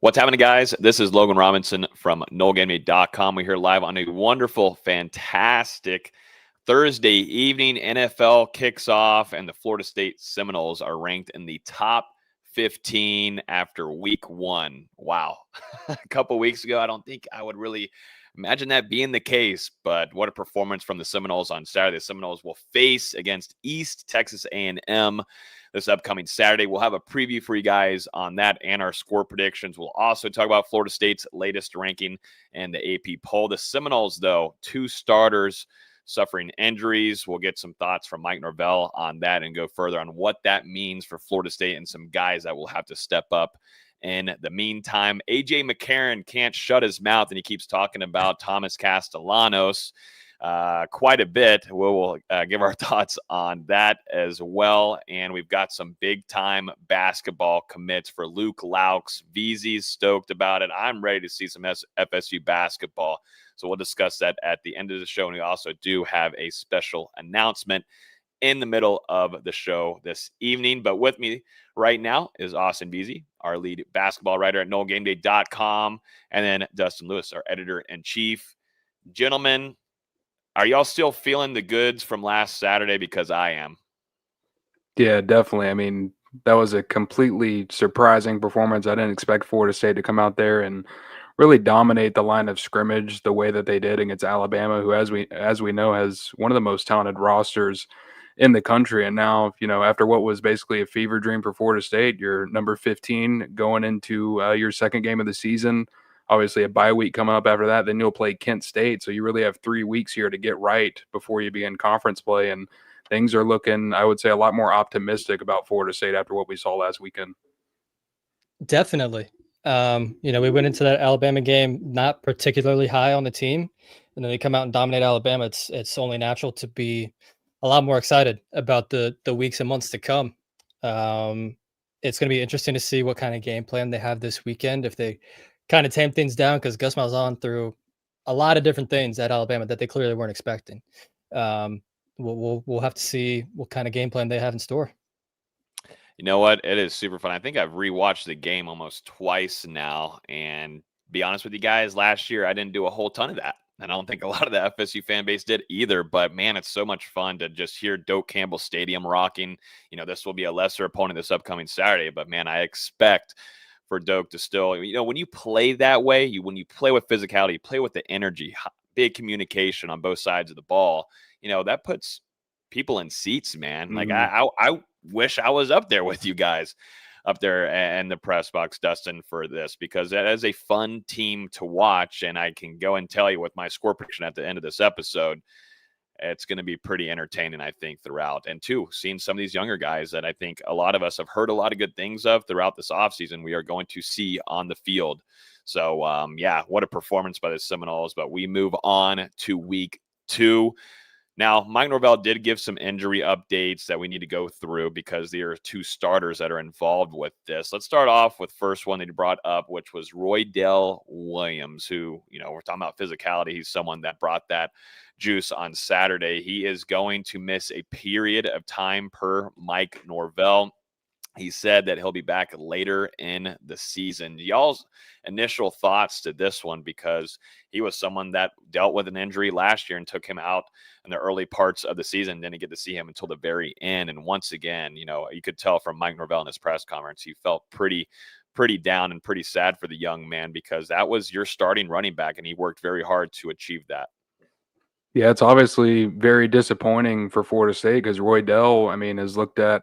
What's happening, guys? This is Logan Robinson from NoleGameday.com. We're here live on a wonderful, fantastic Thursday evening. NFL kicks off, and the Florida State Seminoles are ranked in the top 15 after week one. Wow. A couple weeks ago, I don't think I would really imagine that being the case, but what a performance from the Seminoles on Saturday. The Seminoles will face against East Texas A&M this upcoming Saturday. We'll have a preview for you guys on that and our score predictions. We'll also talk about Florida State's latest ranking and the AP poll. The Seminoles, though, 2 starters suffering injuries. We'll get some thoughts from Mike Norvell on that and go further on what that means for Florida State and some guys that will have to step up. In the meantime, AJ McCarron can't shut his mouth, and he keeps talking about Tommy Castellanos quite a bit. We'll give our thoughts on that as well. And we've got some big-time basketball commits for Luke Laux. VZ's stoked about it. I'm ready to see some FSU basketball. So we'll discuss that at the end of the show. And we also do have a special announcement in the middle of the show this evening. But with me right now is Austin Beasy, our lead basketball writer at NoleGameday.com, and then Dustin Lewis, our editor-in-chief. Gentlemen, are y'all still feeling the goods from last Saturday? Because I am. Yeah, definitely. I mean, that was a completely surprising performance. I didn't expect Florida State to come out there and really dominate the line of scrimmage the way that they did against Alabama, who, as we know, has one of the most talented rosters in the country. And now, after what was basically a fever dream for Florida State, you're number 15 going into your second game of the season. Obviously, a bye week coming up after that. Then you'll play Kent State. So you really have 3 weeks here to get right before you begin conference play. And things are looking, I would say, a lot more optimistic about Florida State after what we saw last weekend. Definitely. We went into that Alabama game not particularly high on the team, and then they come out and dominate Alabama. It's only natural to be a lot more excited about the weeks and months to come. It's going to be interesting to see what kind of game plan they have this weekend, if they kind of tame things down, because Gus Malzahn threw a lot of different things at Alabama that they clearly weren't expecting. We'll have to see what kind of game plan they have in store. You know what? It is super fun. I think I've rewatched the game almost twice now. And be honest with you guys, last year I didn't do a whole ton of that. And I don't think a lot of the FSU fan base did either. But, man, it's so much fun to just hear Doak Campbell Stadium rocking. This will be a lesser opponent this upcoming Saturday. But, man, I expect for Doak to still, when you play that way, when you play with physicality, you play with the energy, big communication on both sides of the ball, that puts people in seats, man. Like, I wish I was up there with you guys up there and the press box, Dustin, for this, because that is a fun team to watch. And I can go and tell you with my score prediction at the end of this episode, it's going to be pretty entertaining, I think, throughout. And two, seeing some of these younger guys that I think a lot of us have heard a lot of good things of throughout this offseason, we are going to see on the field. So, what a performance by the Seminoles. But we move on to week 2. Now, Mike Norvell did give some injury updates that we need to go through because there are 2 starters that are involved with this. Let's start off with first one that he brought up, which was Roydell Williams, who, we're talking about physicality. He's someone that brought that juice on Saturday. He is going to miss a period of time per Mike Norvell. He said that he'll be back later in the season. Y'all's initial thoughts to this one, because he was someone that dealt with an injury last year and took him out in the early parts of the season. Didn't get to see him until the very end. And once again, you could tell from Mike Norvell in his press conference, he felt pretty down and pretty sad for the young man, because that was your starting running back, and he worked very hard to achieve that. Yeah, it's obviously very disappointing for Florida State, because Roydell, is looked at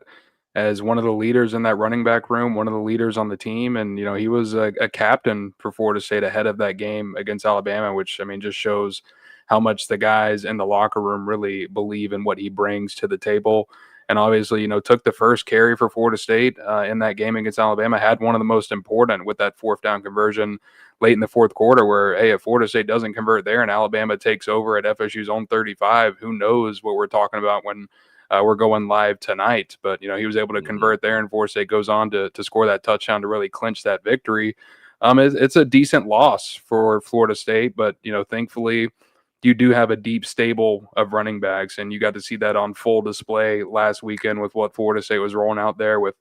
as one of the leaders in that running back room, one of the leaders on the team. And, he was a captain for Florida State ahead of that game against Alabama, which, just shows how much the guys in the locker room really believe in what he brings to the table. And obviously, took the first carry for Florida State in that game against Alabama, had one of the most important with that 4th down conversion late in the 4th quarter, where, hey, if Florida State doesn't convert there and Alabama takes over at FSU's own 35, who knows what we're talking about when we're going live tonight. But, he was able to convert there, and Florida State goes on to score that touchdown to really clinch that victory. It's a decent loss for Florida State, but, thankfully you do have a deep stable of running backs, and you got to see that on full display last weekend with what Florida State was rolling out there with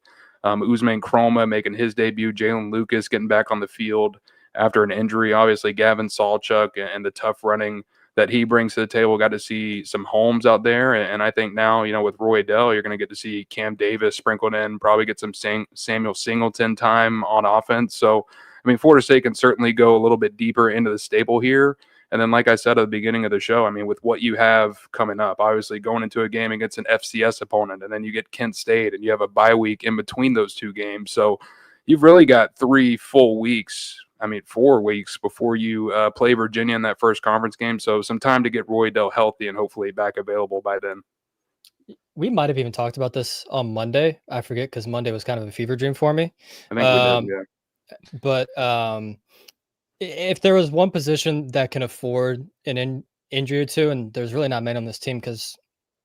Usman Chroma making his debut, Jalen Lucas getting back on the field after an injury. Obviously, Gavin Sawchuk and the tough running that he brings to the table. Got to see some Holmes out there. And I think now, with Roydell, you're going to get to see Cam Davis sprinkled in, probably get some Samuel Singleton time on offense. So, Florida State can certainly go a little bit deeper into the stable here. And then, like I said at the beginning of the show, with what you have coming up, obviously going into a game against an FCS opponent, and then you get Kent State, and you have a bye week in between those two games. So you've really got 3 full weeks, 4 weeks before you play Virginia in that first conference game. So some time to get Roydell healthy and hopefully back available by then. We might have even talked about this on Monday. I forget, because Monday was kind of a fever dream for me. I think we did, yeah. But if there was one position that can afford an injury or two, and there's really not many on this team, because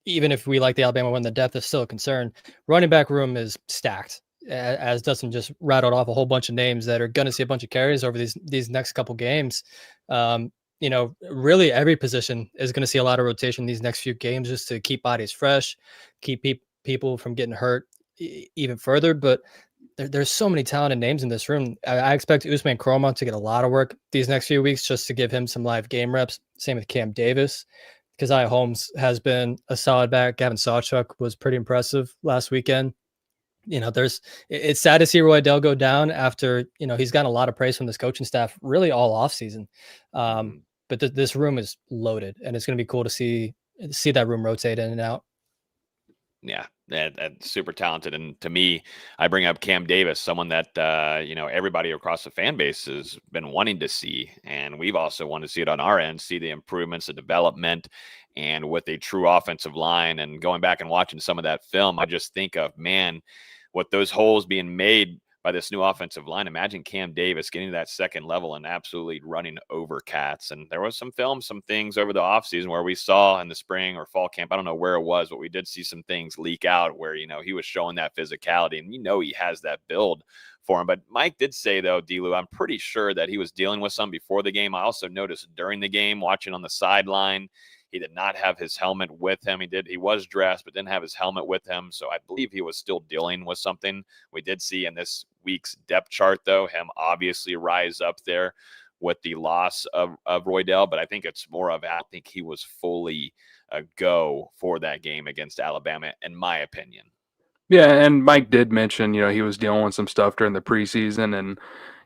even if we like the Alabama win, the depth is still a concern. Running back room is stacked, as Dustin just rattled off a whole bunch of names that are going to see a bunch of carries over these next couple games. Really every position is going to see a lot of rotation these next few games, just to keep bodies fresh, keep people from getting hurt even further. But there's so many talented names in this room. I expect Usman Chroma to get a lot of work these next few weeks, just to give him some live game reps. Same with Cam Davis. Keziah Holmes has been a solid back. Gavin Sawchuk was pretty impressive last weekend. It's sad to see Roydell go down after, he's gotten a lot of praise from this coaching staff really all off season. But this room is loaded, and it's going to be cool to see that room rotate in and out. Yeah, that's super talented. And to me, I bring up Cam Davis, someone that, everybody across the fan base has been wanting to see. And we've also wanted to see it on our end, see the improvements, the development, and with a true offensive line. And going back and watching some of that film, I just think of, man, what those holes being made by this new offensive line. Imagine Cam Davis getting to that second level and absolutely running over cats. And there was some things over the offseason where we saw in the spring or fall camp, I don't know where it was, but we did see some things leak out where, he was showing that physicality, and he has that build for him. But Mike did say, though, D-Lou, I'm pretty sure that he was dealing with some before the game. I also noticed during the game, watching on the sideline, he did not have his helmet with him. He was dressed, but didn't have his helmet with him. So I believe he was still dealing with something. We did see in this week's depth chart, though, him obviously rise up there with the loss of Roydell. But I think it's more of, I think he was fully a go for that game against Alabama, in my opinion. Yeah, and Mike did mention, he was dealing with some stuff during the preseason, and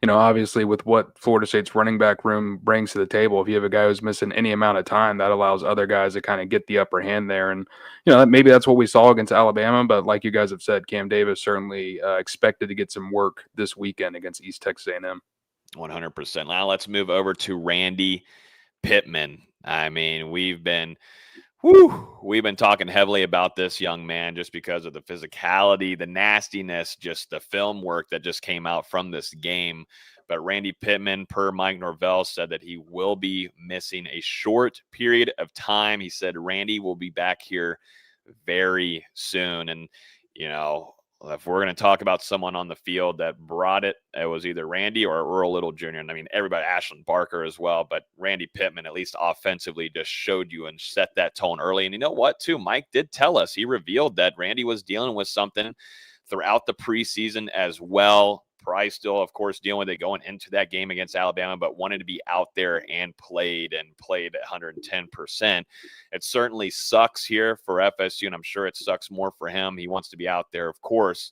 obviously with what Florida State's running back room brings to the table, if you have a guy who's missing any amount of time, that allows other guys to kind of get the upper hand there. And, maybe that's what we saw against Alabama, but like you guys have said, Cam Davis certainly expected to get some work this weekend against East Texas A&M. 100%. Now let's move over to Randy Pittman. We've been talking heavily about this young man just because of the physicality, the nastiness, just the film work that just came out from this game. But Randy Pittman, per Mike Norvell, said that he will be missing a short period of time. He said Randy will be back here very soon. And, if we're going to talk about someone on the field that brought it, it was either Randy or Earl Little Jr. And everybody, Ashland Barker as well, but Randy Pittman, at least offensively, just showed you and set that tone early. And you know what, too? Mike did tell us, he revealed that Randy was dealing with something throughout the preseason as well. Probably still, of course, dealing with it going into that game against Alabama, but wanted to be out there and played at 110%. It certainly sucks here for FSU, and I'm sure it sucks more for him. He wants to be out there, of course,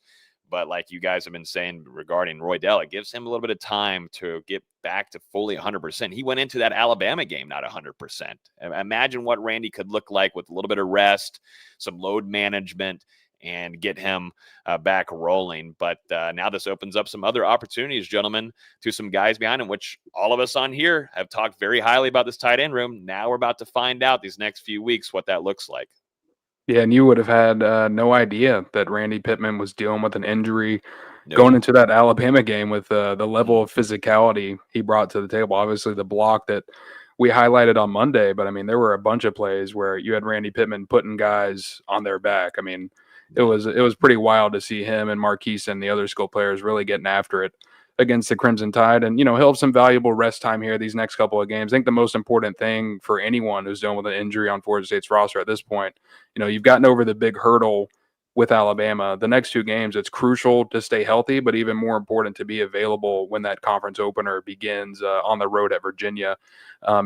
but like you guys have been saying regarding Roydell, it gives him a little bit of time to get back to fully 100%. He went into that Alabama game not 100%. Imagine what Randy could look like with a little bit of rest, some load management, and get him back rolling. But now this opens up some other opportunities, gentlemen, to some guys behind him, which all of us on here have talked very highly about this tight end room. Now we're about to find out these next few weeks what that looks like. Yeah, and you would have had no idea that Randy Pittman was dealing with an injury going into that Alabama game with the level of physicality he brought to the table. Obviously, the block that we highlighted on Monday, but there were a bunch of plays where you had Randy Pittman putting guys on their back. It was pretty wild to see him and Marquise and the other skill players really getting after it against the Crimson Tide. And, he'll have some valuable rest time here these next couple of games. I think the most important thing for anyone who's dealing with an injury on Florida State's roster at this point, you've gotten over the big hurdle with Alabama. The next 2 games, it's crucial to stay healthy, but even more important to be available when that conference opener begins on the road at Virginia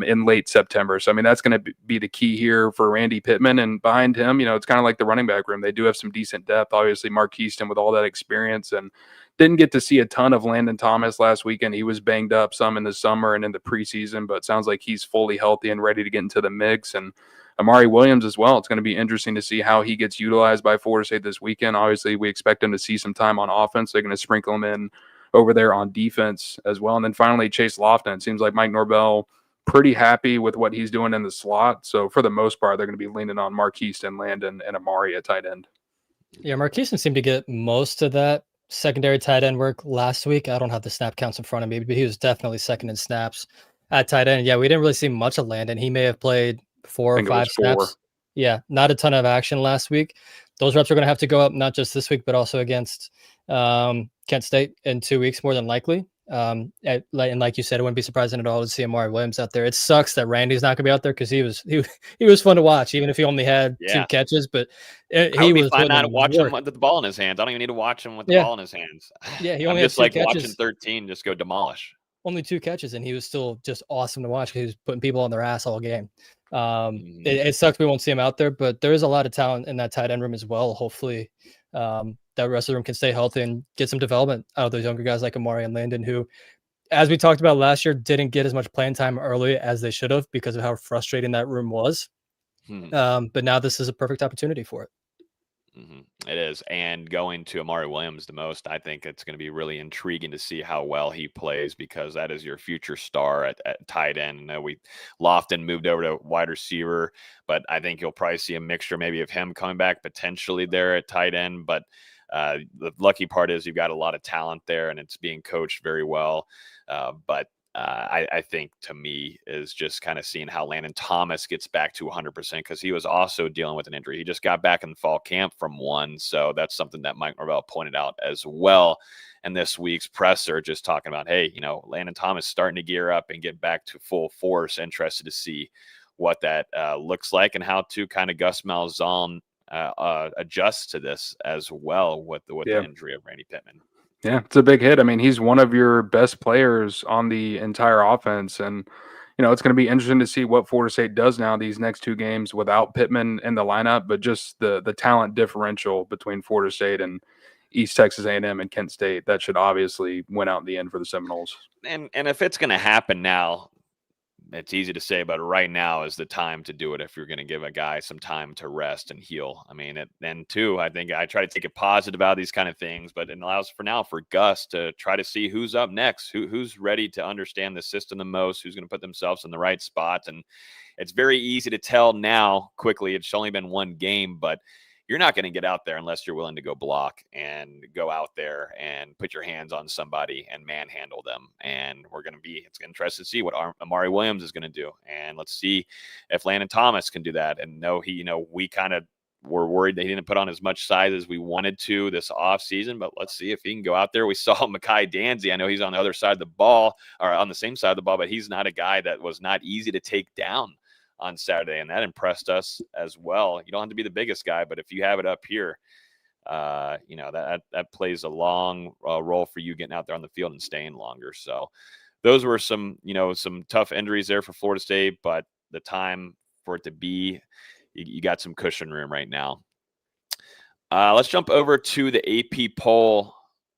in late September. So, I mean, that's going to be the key here for Randy Pittman. And behind him, it's kind of like the running back room. They do have some decent depth. Obviously, Mark Houston with all that experience, and didn't get to see a ton of Landon Thomas last weekend. He was banged up some in the summer and in the preseason, but sounds like he's fully healthy and ready to get into the mix. And Amari Williams as well. It's going to be interesting to see how he gets utilized by Florida State this weekend. Obviously, we expect him to see some time on offense. They're going to sprinkle him in over there on defense as well. And then finally, Chase Lofton. It seems like Mike Norvell pretty happy with what he's doing in the slot. So for the most part, they're going to be leaning on Mark Houston, Landon, and Amari at tight end. Yeah, Mark Houston seemed to get most of that secondary tight end work last week. I don't have the snap counts in front of me, but he was definitely second in snaps at tight end. Yeah, we didn't really see much of Landon. He may have played 4 or 5 snaps. Yeah, not a ton of action last week. Those reps are going to have to go up not just this week, but also against Kent State in 2 weeks, more than likely. And like you said, it wouldn't be surprising at all to see Amari Williams out there. It sucks that Randy's not going to be out there because he was fun to watch, even if he only had 2 catches. But he was fine not watching him with the ball in his hands. I don't even need to watch him with the ball in his hands. Yeah, he only I'm just like catches. watching 13 just go demolish. Only 2 catches, and he was still just awesome to watch because he was putting people on their ass all game. It sucks we won't see him out there, but there is a lot of talent in that tight end room as well. Hopefully, that rest of the room can stay healthy and get some development out of those younger guys like Amari and Landon, who, as we talked about last year, didn't get as much playing time early as they should have because of how frustrating that room was. But now this is a perfect opportunity for it. It is. And going to Amari Williams the most, I think it's going to be really intriguing to see how well he plays, because that is your future star at tight end. Lofton moved over to wide receiver, but I think you'll probably see a mixture maybe of him coming back potentially there at tight end. But the lucky part is you've got a lot of talent there and it's being coached very well. But I think, to me, is just kind of seeing how Landon Thomas gets back to 100%, because he was also dealing with an injury. He just got back in fall camp from one. So that's something that Mike Norvell pointed out as well in this week's presser, just talking about, hey, Landon Thomas starting to gear up and get back to full force. Interested to see what that looks like and how to kind of Gus Malzahn adjust to this as well with the injury of Randy Pittman. Yeah, it's a big hit. I mean, he's one of your best players on the entire offense. And, it's going to be interesting to see what Florida State does now these next 2 games without Pittman in the lineup, but just the talent differential between Florida State and East Texas A&M and Kent State, that should obviously win out in the end for the Seminoles. And if it's going to happen now, it's easy to say, but right now is the time to do it if you're going to give a guy some time to rest and heal. I mean, and too, I think I try to take it positive about these kind of things, but it allows for Gus to try to see who's up next, who's ready to understand the system the most, who's going to put themselves in the right spot. And it's very easy to tell now quickly. It's only been 1 game, but you're not going to get out there unless you're willing to go block and go out there and put your hands on somebody and manhandle them. And it's interesting to see what Amari Williams is going to do. And let's see if Landon Thomas can do that. And we kind of were worried that he didn't put on as much size as we wanted to this offseason, but let's see if he can go out there. We saw Mekhi Danzy. I know he's on the other side of the ball, or on the same side of the ball, but he's not a guy that was not easy to take down on Saturday, and that impressed us as well. You don't have to be the biggest guy, but if you have it up here, that plays a long role for you getting out there on the field and staying longer. So those were some tough injuries there for Florida State, but the time for it to be, you got some cushion room right now. Let's jump over to the AP poll,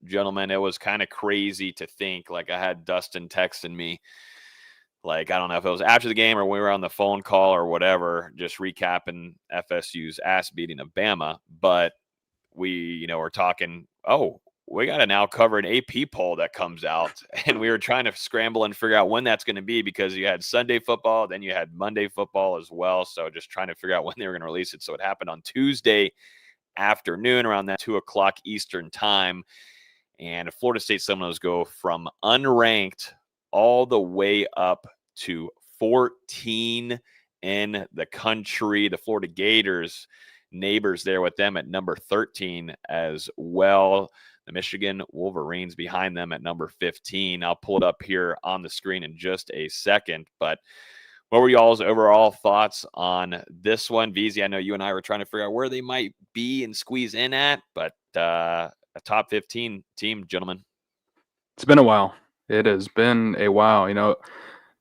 gentlemen. It was kind of crazy to think, I had Dustin texting me, I don't know if it was after the game or we were on the phone call or whatever, just recapping FSU's ass beating of Bama. But we, were talking, we got to now cover an AP poll that comes out. And we were trying to scramble and figure out when that's going to be, because you had Sunday football, then you had Monday football as well. So just trying to figure out when they were going to release it. So it happened on Tuesday afternoon around that 2:00 Eastern time. And Florida State Seminoles go from unranked all the way up to 14 in the country. The Florida Gators, neighbors there with them at number 13 as well. The Michigan Wolverines behind them at number 15. I'll pull it up here on the screen in just a second, but What were y'all's overall thoughts on this one? VZ, I know you and I were trying to figure out where they might be and squeeze in at, but a top 15 team, gentlemen. It's been a while. It has been a while.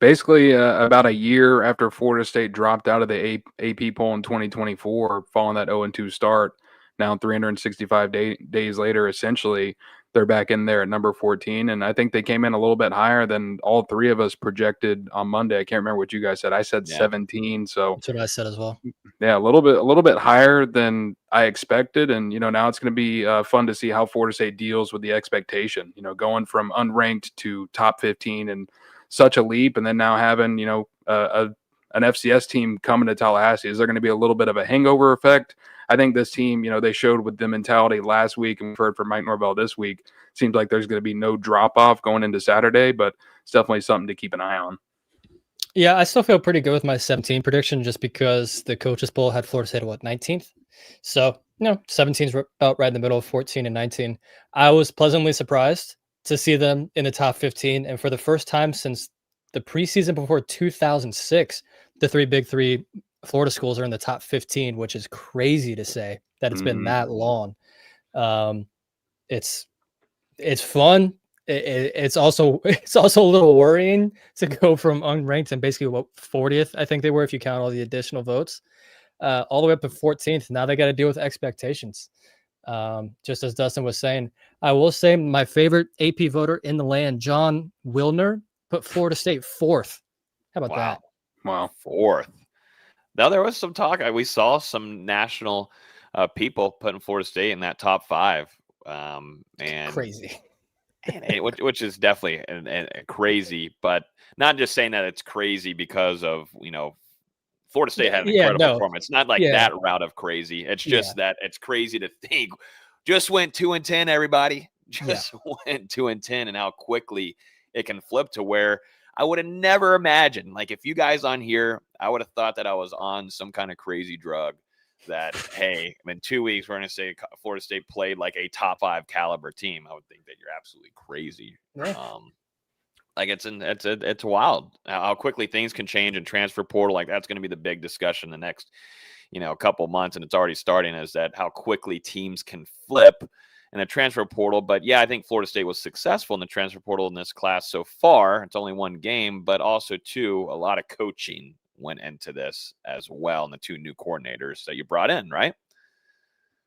Basically about a year after Florida State dropped out of the AP poll in 2024, following that 0-2 start. Now 365 days later, essentially, they're back in there at number 14. And I think they came in a little bit higher than all three of us projected on Monday. I can't remember what you guys said. I said 17. So that's what I said as well. Yeah, a little bit higher than I expected. And, now it's going to be fun to see how Florida State deals with the expectation, going from unranked to top 15 and such a leap. And then now having, an FCS team coming to Tallahassee. Is there going to be a little bit of a hangover effect? I think this team, they showed with the mentality last week, and we've heard from Mike Norvell this week. Seems like there's going to be no drop off going into Saturday, but it's definitely something to keep an eye on. Yeah, I still feel pretty good with my 17 prediction just because the coaches poll had Florida State at 19th. So, 17 is about right in the middle of 14 and 19. I was pleasantly surprised to see them in the top 15. And for the first time since the preseason before 2006, the three big three Florida schools are in the top 15, which is crazy to say that it's been that long. It's fun. It's also a little worrying to go from unranked and basically 40th, I think they were, if you count all the additional votes, all the way up to 14th. Now they got to deal with expectations. Just as Dustin was saying, I will say my favorite AP voter in the land, John Wilner, put Florida State 4th. How about that? Wow, 4th. Now there was some talk. We saw some national people putting Florida State in that top 5. And crazy. which is definitely crazy, but not just saying that it's crazy because of, Florida State had an incredible performance. It's not like that route of crazy. It's just that it's crazy to think just went 2-10, everybody. Just went 2-10, and how quickly it can flip to where I would have never imagined. Like, if you guys on here, I would have thought that I was on some kind of crazy drug. That, hey, in 2 weeks we're going to say Florida State played like a top 5 caliber team. I would think that you're absolutely crazy. Yeah. Like it's wild how quickly things can change in transfer portal. Like, that's going to be the big discussion the next, couple months, and it's already starting. Is that how quickly teams can flip in the transfer portal? But yeah, I think Florida State was successful in the transfer portal in this class so far. It's only one game, but also too a lot of coaching went into this as well, and the 2 new coordinators that you brought in, right?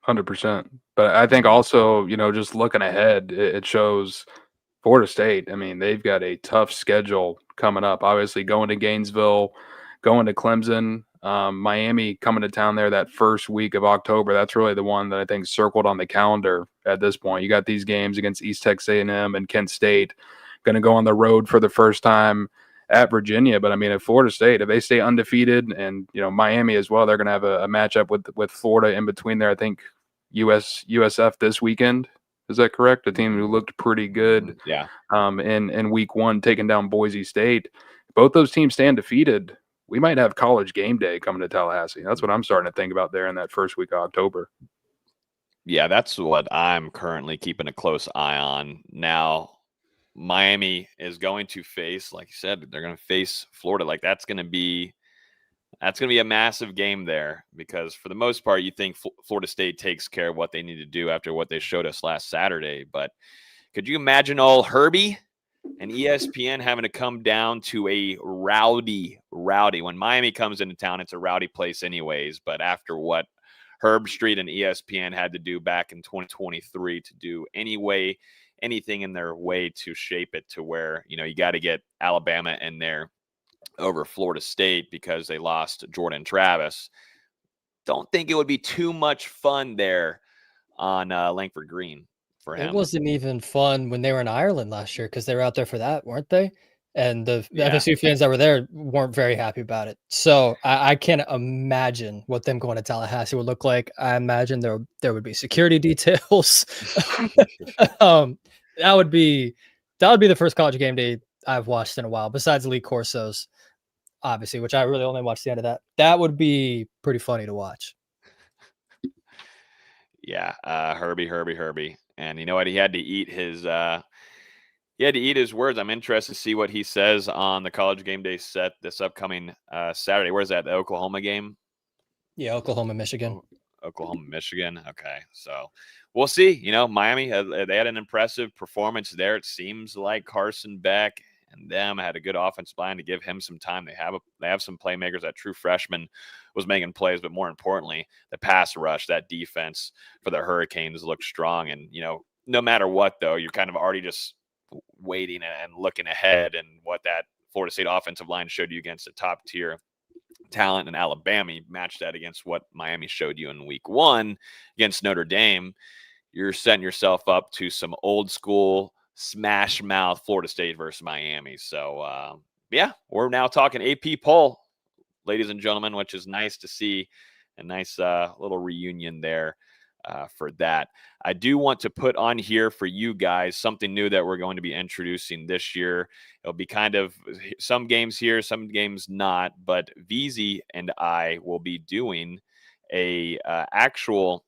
100%. But I think also, just looking ahead, it shows Florida State. I mean, they've got a tough schedule coming up. Obviously, going to Gainesville, going to Clemson, Miami coming to town there that first week of October. That's really the one that I think circled on the calendar at this point. You got these games against East Texas A&M and Kent State, going to go on the road for the first time at Virginia. But I mean, if Florida State, if they stay undefeated, and Miami as well, they're going to have a matchup with Florida in between there. I think USF this weekend. Is that correct? A team who looked pretty good, in week 1, taking down Boise State. Both those teams stay undefeated. We might have college game day coming to Tallahassee. That's what I'm starting to think about there in that first week of October. Yeah, that's what I'm currently keeping a close eye on now. Miami is going to face, like you said, they're going to face Florida. Like, that's going to be a massive game there, because for the most part, you think Florida State takes care of what they need to do after what they showed us last Saturday. But could you imagine all Herbie and ESPN having to come down to a rowdy? When Miami comes into town, it's a rowdy place anyways. But after what Herb Street and ESPN had to do back in 2023 to do anything in their way to shape it to where, you got to get Alabama in there over Florida State because they lost Jordan Travis. Don't think it would be too much fun there on Langford Green for him. It wasn't even fun when they were in Ireland last year because they were out there for that, weren't they? And the FSU fans that were there weren't very happy about it. So I can't imagine what them going to Tallahassee would look like. I imagine there would be security details. That would be the first college game day I've watched in a while, besides Lee Corso's, obviously, which I really only watched the end of that. That would be pretty funny to watch. Yeah, Herbie. And you know what? He had to eat his He had to eat his words. I'm interested to see what he says on the College Game Day set this upcoming Saturday. Where's that? The Oklahoma game? Yeah, Oklahoma, Michigan. Oklahoma, Michigan. Okay, so we'll see. You know, Miami, they had an impressive performance there. It seems like Carson Beck and them had a good offensive line to give him some time. They have some playmakers. That true freshman was making plays, but more importantly, the pass rush, that defense for the Hurricanes looked strong. And, you know, no matter what, though, you're kind of already just waiting and looking ahead and what that Florida State offensive line showed you against a top tier talent in Alabama. You match that against what Miami showed you in week 1 against Notre Dame. You're setting yourself up to some old school smash mouth Florida State versus Miami. So yeah, we're now talking AP poll, ladies and gentlemen, which is nice to see. A nice little reunion there for that. I do want to put on here for you guys something new that we're going to be introducing this year. It'll be kind of some games here, some games not, but VZ and I will be doing a actual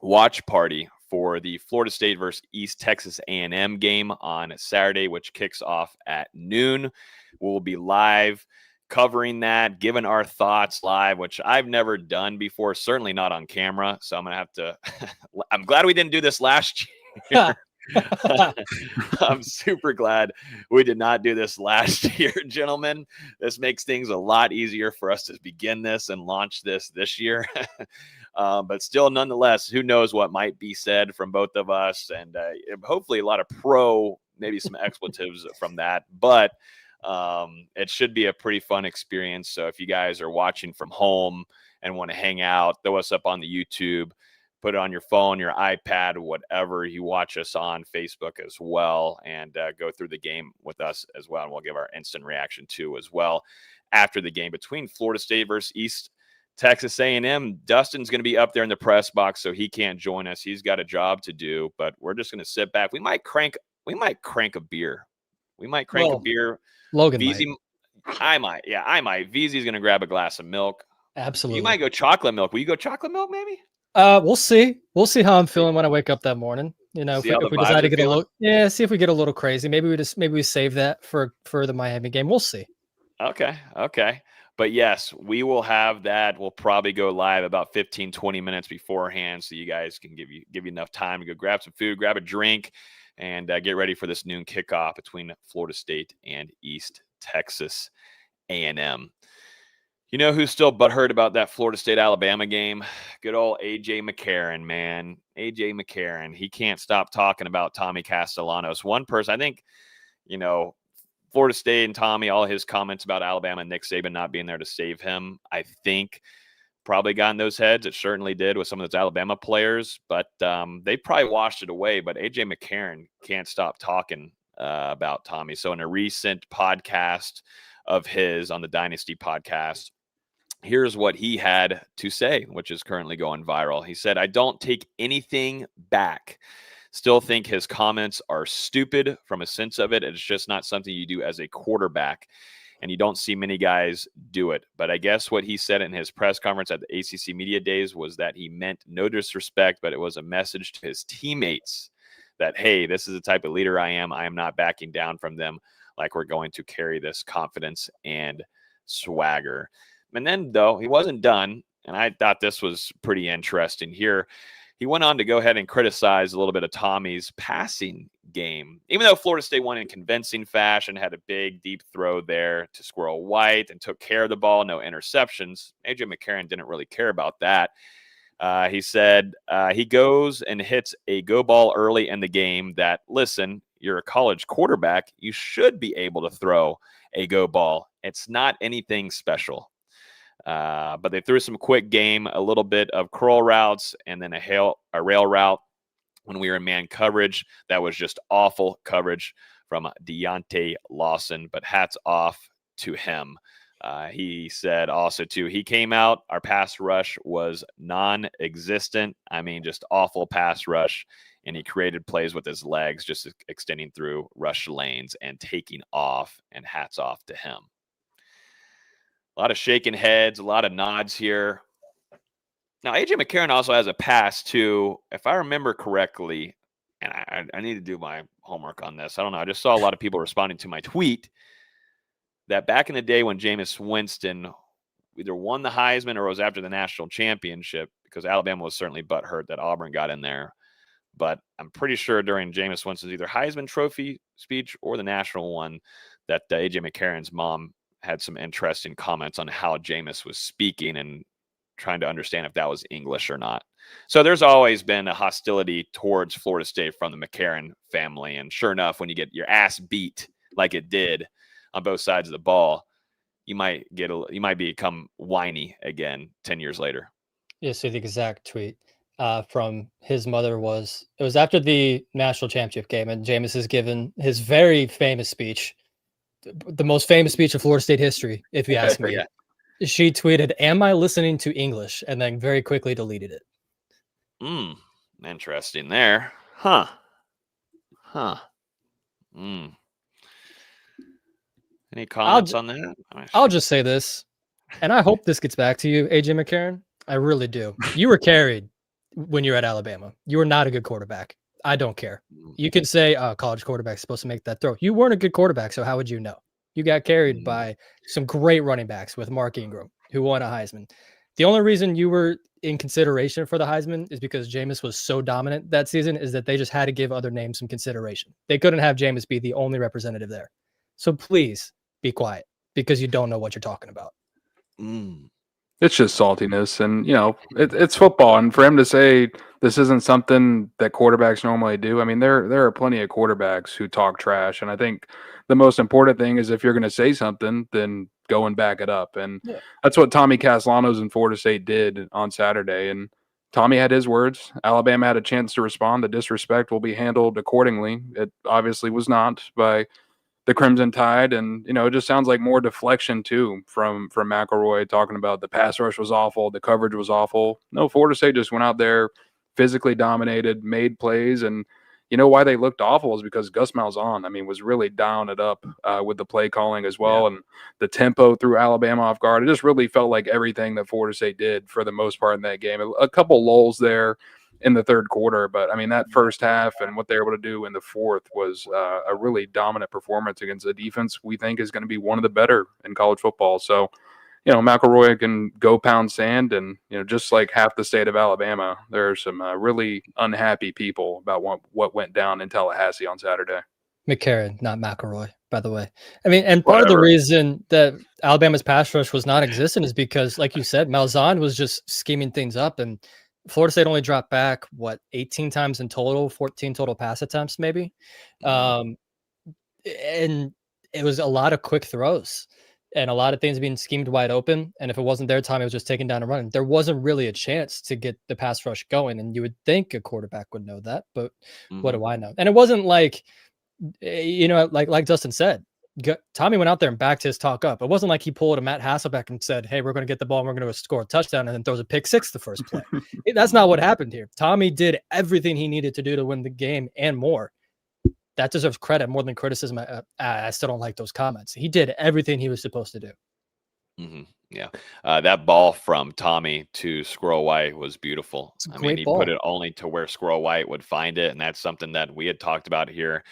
watch party for the Florida State versus East Texas A&M game on Saturday, which kicks off at noon. We'll be live covering that, giving our thoughts live, which I've never done before, certainly not on camera. So I'm going to have to, I'm glad we didn't do this last year. I'm super glad we did not do this last year, gentlemen. This makes things a lot easier for us to begin this and launch this year. But still, nonetheless, who knows what might be said from both of us, and hopefully a lot of maybe some expletives from that. But it should be a pretty fun experience. So if you guys are watching from home and want to hang out, throw us up on the YouTube, put it on your phone, your iPad, whatever you watch us on, Facebook as well, and go through the game with us as well. And we'll give our instant reaction too as well after the game between Florida State versus East Texas A&M. Dustin's going to be up there in the press box, so he can't join us. He's got a job to do, but we're just going to sit back. We might crank a beer. A beer. Logan VZ, I might. Yeah, I might. VZ's going to grab a glass of milk. Absolutely. You might go chocolate milk. Will you go chocolate milk maybe? We'll see. We'll see how I'm feeling when I wake up that morning. You know, if we decide to get see if we get a little crazy. Maybe we save that for the Miami game. We'll see. Okay. But yes, we will have that. We'll probably go live about 15, 20 minutes beforehand, so you guys can give you enough time to go grab some food, grab a drink, and get ready for this noon kickoff between Florida State and East Texas A&M. You know who's still butthurt about that Florida State-Alabama game? Good old AJ McCarron, man. AJ McCarron. He can't stop talking about Tommy Castellanos. One person, I think, you know, Florida State and Tommy, all his comments about Alabama and Nick Saban not being there to save him, I think probably got in those heads. It certainly did with some of those Alabama players, but they probably washed it away. But AJ McCarron can't stop talking about Tommy. So in a recent podcast of his on the Dynasty podcast, here's what he had to say, which is currently going viral. He said, "I don't take anything back. Still think his comments are stupid from a sense of it. It's just not something you do as a quarterback. And you don't see many guys do it. But I guess what he said in his press conference at the ACC Media Days was that he meant no disrespect, but it was a message to his teammates that, hey, this is the type of leader I am. I am not backing down from them. Like, we're going to carry this confidence and swagger." And then, though, he wasn't done. And I thought this was pretty interesting here. He went on to go ahead and criticize a little bit of Tommy's passing game. Even though Florida State won in convincing fashion, had a big, deep throw there to Squirrel White and took care of the ball, no interceptions. AJ McCarron didn't really care about that. He said he goes and hits a go ball early in the game that, listen, you're a college quarterback. You should be able to throw a go ball. It's not anything special. But they threw some quick game, a little bit of curl routes, and then a rail route when we were in man coverage. That was just awful coverage from Deontay Lawson, but hats off to him. He said also, too, he came out, our pass rush was non-existent. I mean, just awful pass rush, and he created plays with his legs, just extending through rush lanes and taking off, and hats off to him. A lot of shaking heads, a lot of nods here. Now, AJ McCarron also has a pass to, if I remember correctly, and I need to do my homework on this. I don't know. I just saw a lot of people responding to my tweet that back in the day when Jameis Winston either won the Heisman or was after the national championship, because Alabama was certainly butthurt that Auburn got in there. But I'm pretty sure during Jameis Winston's either Heisman Trophy speech or the national one that AJ McCarron's mom had some interesting comments on how Jameis was speaking and trying to understand if that was English or not. So there's always been a hostility towards Florida State from the McCarron family. And sure enough, when you get your ass beat like it did on both sides of the ball, you might become whiny again 10 years later. Yeah, so the exact tweet from his mother was after the national championship game, and Jameis has given his very famous speech, the most famous speech of Florida State history, if you ask me. Yeah. She tweeted, "Am I listening to English?" and then very quickly deleted it. Interesting there. Huh. Any comments on that? I'll just say this, and I hope this gets back to you, AJ McCarron. I really do. You were carried when you were at Alabama. You were not a good quarterback. I don't care. You can say, college quarterback's supposed to make that throw. You weren't a good quarterback, so how would you know? You got carried by some great running backs with Mark Ingram, who won a Heisman. The only reason you were in consideration for the Heisman is because Jameis was so dominant that season, is that they just had to give other names some consideration. They couldn't have Jameis be the only representative there. So please be quiet, because you don't know what you're talking about. It's just saltiness, and it's football. And for him to say this isn't something that quarterbacks normally do, I mean, there are plenty of quarterbacks who talk trash, and I think the most important thing is if you're going to say something, then go and back it up. And that's what Tommy Castellanos in Florida State did on Saturday. And Tommy had his words. Alabama had a chance to respond. The disrespect will be handled accordingly. It obviously was not by the Crimson Tide, and it just sounds like more deflection too from McElroy, talking about the pass rush was awful, the coverage was awful. No, Florida State just went out there, physically dominated, made plays, and why they looked awful is because Gus Malzahn, was really dialing it up with the play calling as well, and the tempo threw Alabama off guard. It just really felt like everything that Florida State did for the most part in that game. A couple lulls there in the third quarter, but that first half and what they were able to do in the fourth was a really dominant performance against a defense we think is going to be one of the better in college football. So, McElroy can go pound sand, and just like half the state of Alabama, there are some really unhappy people about what went down in Tallahassee on Saturday. McCarron, not McElroy, by the way. And part of the reason that Alabama's pass rush was non-existent is because, like you said, Malzahn was just scheming things up, and Florida State only dropped back, 18 times in total, 14 total pass attempts, maybe. And it was a lot of quick throws and a lot of things being schemed wide open. And if it wasn't their time, it was just taken down and running. There wasn't really a chance to get the pass rush going. And you would think a quarterback would know that, but what do I know? And it wasn't like, like Dustin said, Tommy went out there and backed his talk up. It wasn't like he pulled a Matt Hasselbeck and said, "Hey, we're going to get the ball and we're going to score a touchdown," and then throws a pick six the first play. That's not what happened here. Tommy did everything he needed to do to win the game and more. That deserves credit more than criticism. I still don't like those comments. He did everything he was supposed to do. Yeah. That ball from Tommy to Squirrel White was beautiful. He put it only to where Squirrel White would find it. And that's something that we had talked about here.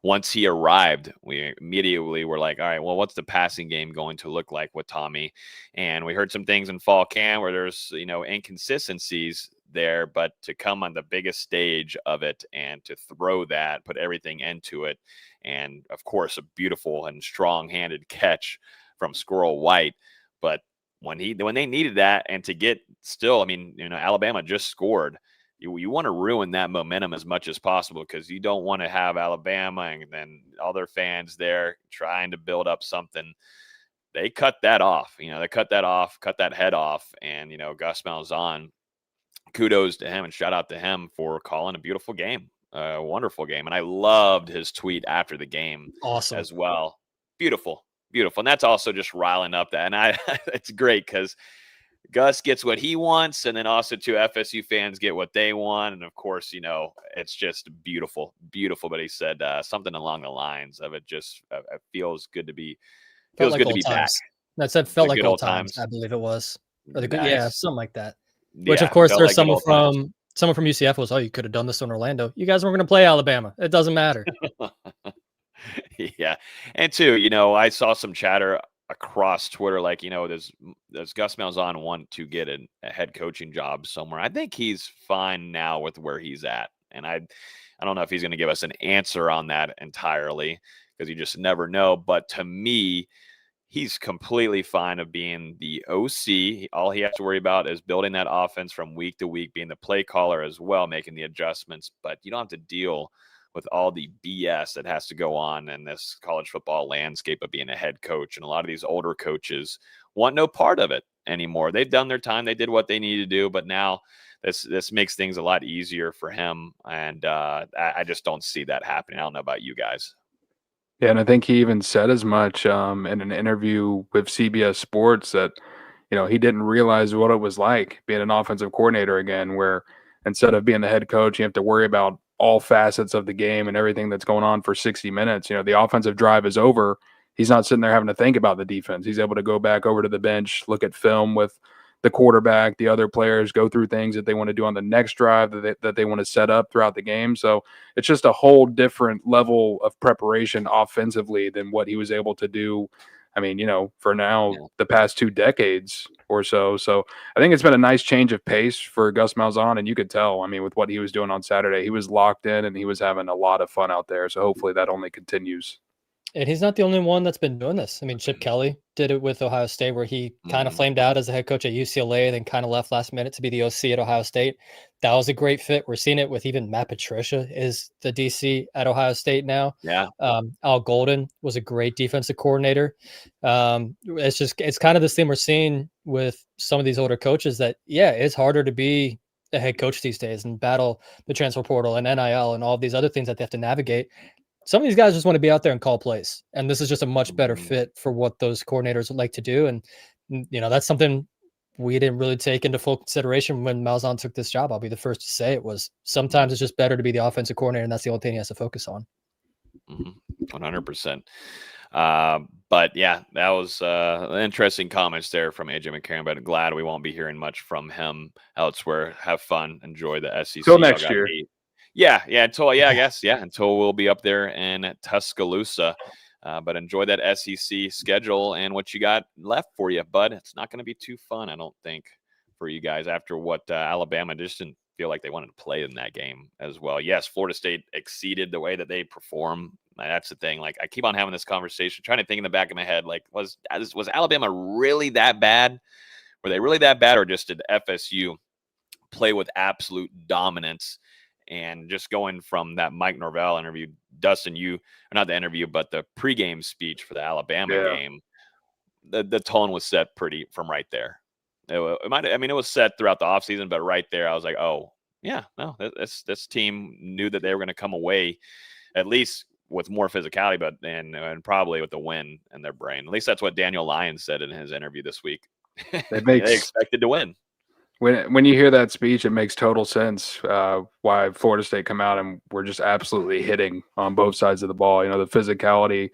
Once he arrived, we immediately were like, all right, well, what's the passing game going to look like with Tommy? And we heard some things in fall camp where there's, inconsistencies there, but to come on the biggest stage of it and to throw that, put everything into it. And of course, a beautiful and strong-handed catch from Squirrel White. But when they needed that, and to get still, Alabama just scored. You want to ruin that momentum as much as possible, because you don't want to have Alabama and then other fans there trying to build up something. They cut that off. Cut that head off. And, Gus Malzahn, kudos to him and shout out to him for calling a beautiful game, a wonderful game. And I loved his tweet after the game as well. Beautiful. And that's also just riling up that. And it's great because Gus gets what he wants, and then also two FSU fans get what they want. And of course, it's just beautiful. But he said something along the lines of it just feels good to be back. That said, felt like old times. I believe it was. Nice. Yeah, something like that. Which, of course, there's someone from Someone from UCF was, "Oh, you could have done this in Orlando. You guys weren't going to play Alabama. It doesn't matter." Yeah. And two, I saw some chatter across Twitter, like, does Gus Malzahn want to get a head coaching job somewhere? I think he's fine now with where he's at. And I don't know if he's going to give us an answer on that entirely, because you just never know. But to me, he's completely fine of being the OC. All he has to worry about is building that offense from week to week, being the play caller as well, making the adjustments. But you don't have to deal with all the BS that has to go on in this college football landscape of being a head coach. And a lot of these older coaches want no part of it anymore. They've done their time. They did what they needed to do. But now this makes things a lot easier for him. And I just don't see that happening. I don't know about you guys. Yeah, and I think he even said as much in an interview with CBS Sports that, he didn't realize what it was like being an offensive coordinator again, where instead of being the head coach, you have to worry about all facets of the game and everything that's going on for 60 minutes. The offensive drive is over. He's not sitting there having to think about the defense. He's able to go back over to the bench, look at film with the quarterback, the other players, go through things that they want to do on the next drive that they want to set up throughout the game. So it's just a whole different level of preparation offensively than what he was able to do. I mean, for now, the past 2 decades or so. So I think it's been a nice change of pace for Gus Malzahn. And you could tell, I mean, with what he was doing on Saturday, he was locked in and he was having a lot of fun out there. So hopefully that only continues. And he's not the only one that's been doing this. I mean, Chip Kelly did it with Ohio State, where he kind of flamed out as a head coach at UCLA, then kind of left last minute to be the OC at Ohio State. That was a great fit. We're seeing it with even Matt Patricia is the DC at Ohio State now. Yeah. Al Golden was a great defensive coordinator. It's kind of this thing we're seeing with some of these older coaches that, it's harder to be a head coach these days and battle the transfer portal and NIL and all of these other things that they have to navigate. Some of these guys just want to be out there and call plays. And this is just a much better fit for what those coordinators would like to do. And, that's something we didn't really take into full consideration when Malzahn took this job. I'll be the first to say it was sometimes it's just better to be the offensive coordinator, and that's the only thing he has to focus on. 100%. But yeah, that was interesting comments there from AJ McCarron, but glad we won't be hearing much from him elsewhere. Have fun. Enjoy the SEC. Till next year. Until we'll be up there in Tuscaloosa. But enjoy that SEC schedule and what you got left for you, bud. It's not going to be too fun, I don't think, for you guys after what Alabama just didn't feel like they wanted to play in that game as well. Yes, Florida State exceeded the way that they perform. That's the thing. Like, I keep on having this conversation, trying to think in the back of my head, like, was Alabama really that bad? Were they really that bad, or just did FSU play with absolute dominance? And just going from that Mike Norvell interview, Dustin, not the interview, but the pregame speech for the Alabama game, the tone was set pretty from right there. It was set throughout the offseason, but right there, I was like, oh, yeah, no, this team knew that they were going to come away at least with more physicality, but and probably with a win in their brain. At least that's what Daniel Lyons said in his interview this week. They expected to win. When you hear that speech, it makes total sense why Florida State come out and we're just absolutely hitting on both sides of the ball. The physicality,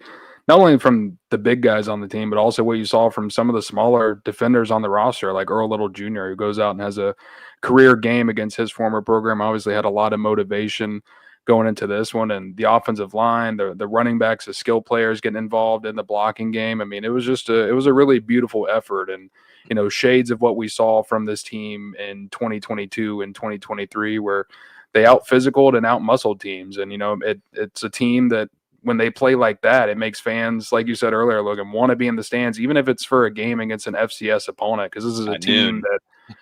not only from the big guys on the team, but also what you saw from some of the smaller defenders on the roster, like Earl Little Jr., who goes out and has a career game against his former program. Obviously had a lot of motivation going into this one, and the offensive line, the running backs, the skill players getting involved in the blocking game. I mean, it was a really beautiful effort, and shades of what we saw from this team in 2022 and 2023, where they out physicaled and out muscled teams. And it's a team that when they play like that, it makes fans, like you said earlier, Logan, want to be in the stands, even if it's for a game against an FCS opponent, because this is a team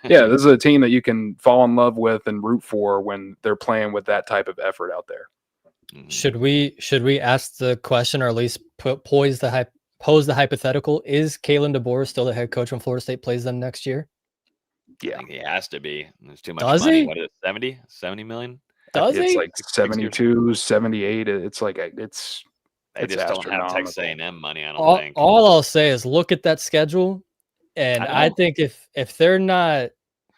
this is a team that you can fall in love with and root for when they're playing with that type of effort out there. Should we ask the question, or at least pose the hypothetical? Is Kalen DeBoer still the head coach when Florida State plays them next year? Yeah, I think he has to be. There's too much money. What is it, 70 million? It's like 72, 78. It's like they just don't have Texas A&M money, I don't think. All I'll say is look at that schedule, and I think if they're not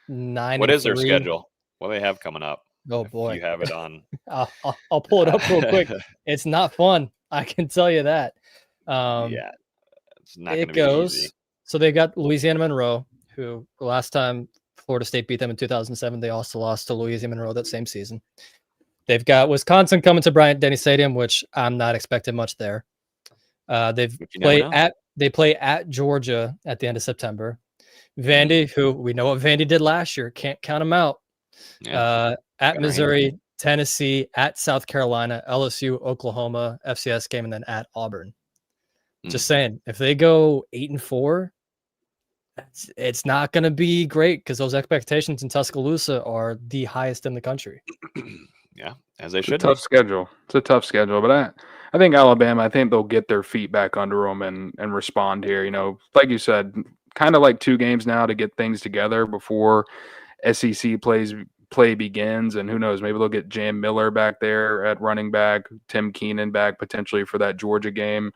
9, what is their schedule? What do they have coming up? Oh boy, you have it on. I'll pull it up real quick. It's not fun, I can tell you that. It's not going to be easy. So they got Louisiana Monroe, who the last time Florida State beat them in 2007. They also lost to Louisiana Monroe that same season. They've got Wisconsin coming to Bryant-Denny Stadium, which I'm not expecting much there. They play at Georgia at the end of September. Vandy, who we know what Vandy did last year, can't count them out. Yeah. At Missouri, Tennessee, at South Carolina, LSU, Oklahoma, FCS game, and then at Auburn. Just saying, if they go 8-4, it's not going to be great because those expectations in Tuscaloosa are the highest in the country. Yeah, as they should. It's a tough schedule. It's a tough schedule, but I think Alabama, I think they'll get their feet back under them and respond here. You know, like you said, kind of like 2 games now to get things together before SEC play begins. And who knows, maybe they'll get Jam Miller back there at running back, Tim Keenan back potentially for that Georgia game.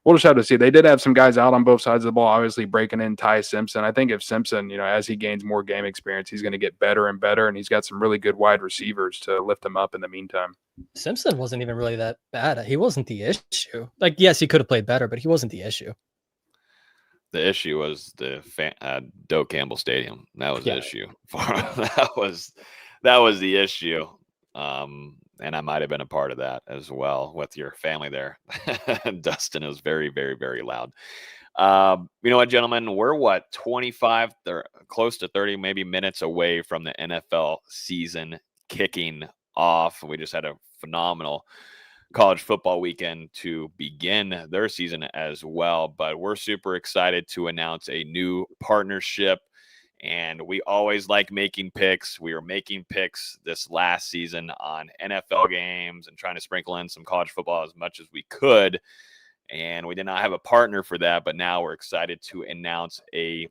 We'll just have to see. They did have some guys out on both sides of the ball, obviously breaking in Ty Simpson. I think if Simpson, you know, as he gains more game experience, he's going to get better and better, and he's got some really good wide receivers to lift him up in the meantime. Simpson wasn't even really that bad. He wasn't the issue. Like, yes, he could have played better, but he wasn't the issue. The issue was the Doak Campbell Stadium. That was the issue. that was the issue. And I might have been a part of that as well with your family there. Dustin is very, very, very loud. You know what, gentlemen? We're 25, close to 30, maybe minutes away from the NFL season kicking off. We just had a phenomenal college football weekend to begin their season as well. But we're super excited to announce a new partnership. And we always like making picks. We were making picks this last season on NFL games and trying to sprinkle in some college football as much as we could. And we did not have a partner for that, but now we're excited to announce a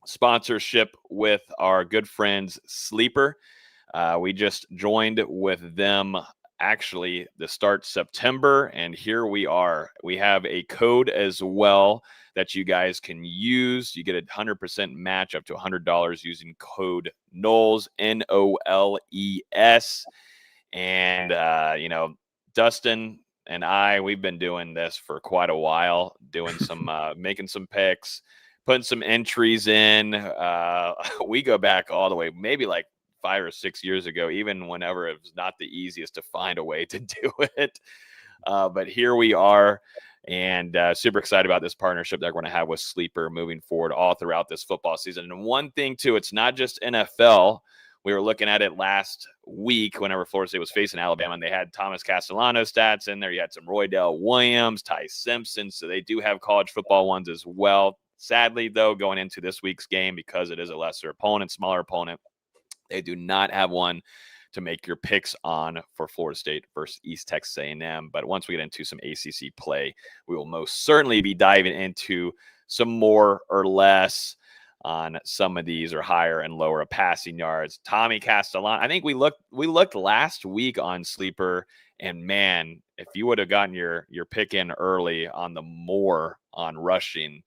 sponsorship with our good friends Sleeper. We just joined with them actually the start September, and here we are. We have a code as well that you guys can use. You get a 100% match up to $100 using code NOLES, NOLES. And, you know, Dustin and we've been doing this for quite a while, doing some, making some picks, putting some entries in. We go back all the way, maybe like 5 or 6 years ago, even whenever it was not the easiest to find a way to do it. But here we are. And super excited about this partnership that we're going to have with Sleeper moving forward all throughout this football season. And one thing, too, it's not just NFL. We were looking at it last week whenever Florida State was facing Alabama, and they had Thomas Castellanos stats in there. You had some Roydell Williams, Ty Simpson. So they do have college football ones as well. Sadly, though, going into this week's game, because it is a lesser opponent, smaller opponent, they do not have one to make your picks on for Florida State versus East Texas A&M. But once we get into some ACC play, we will most certainly be diving into some more or less on some of these, or higher and lower passing yards. Tommy Castellanos, I think we looked last week on Sleeper, and man, if you would have gotten your pick in early on the more on rushing,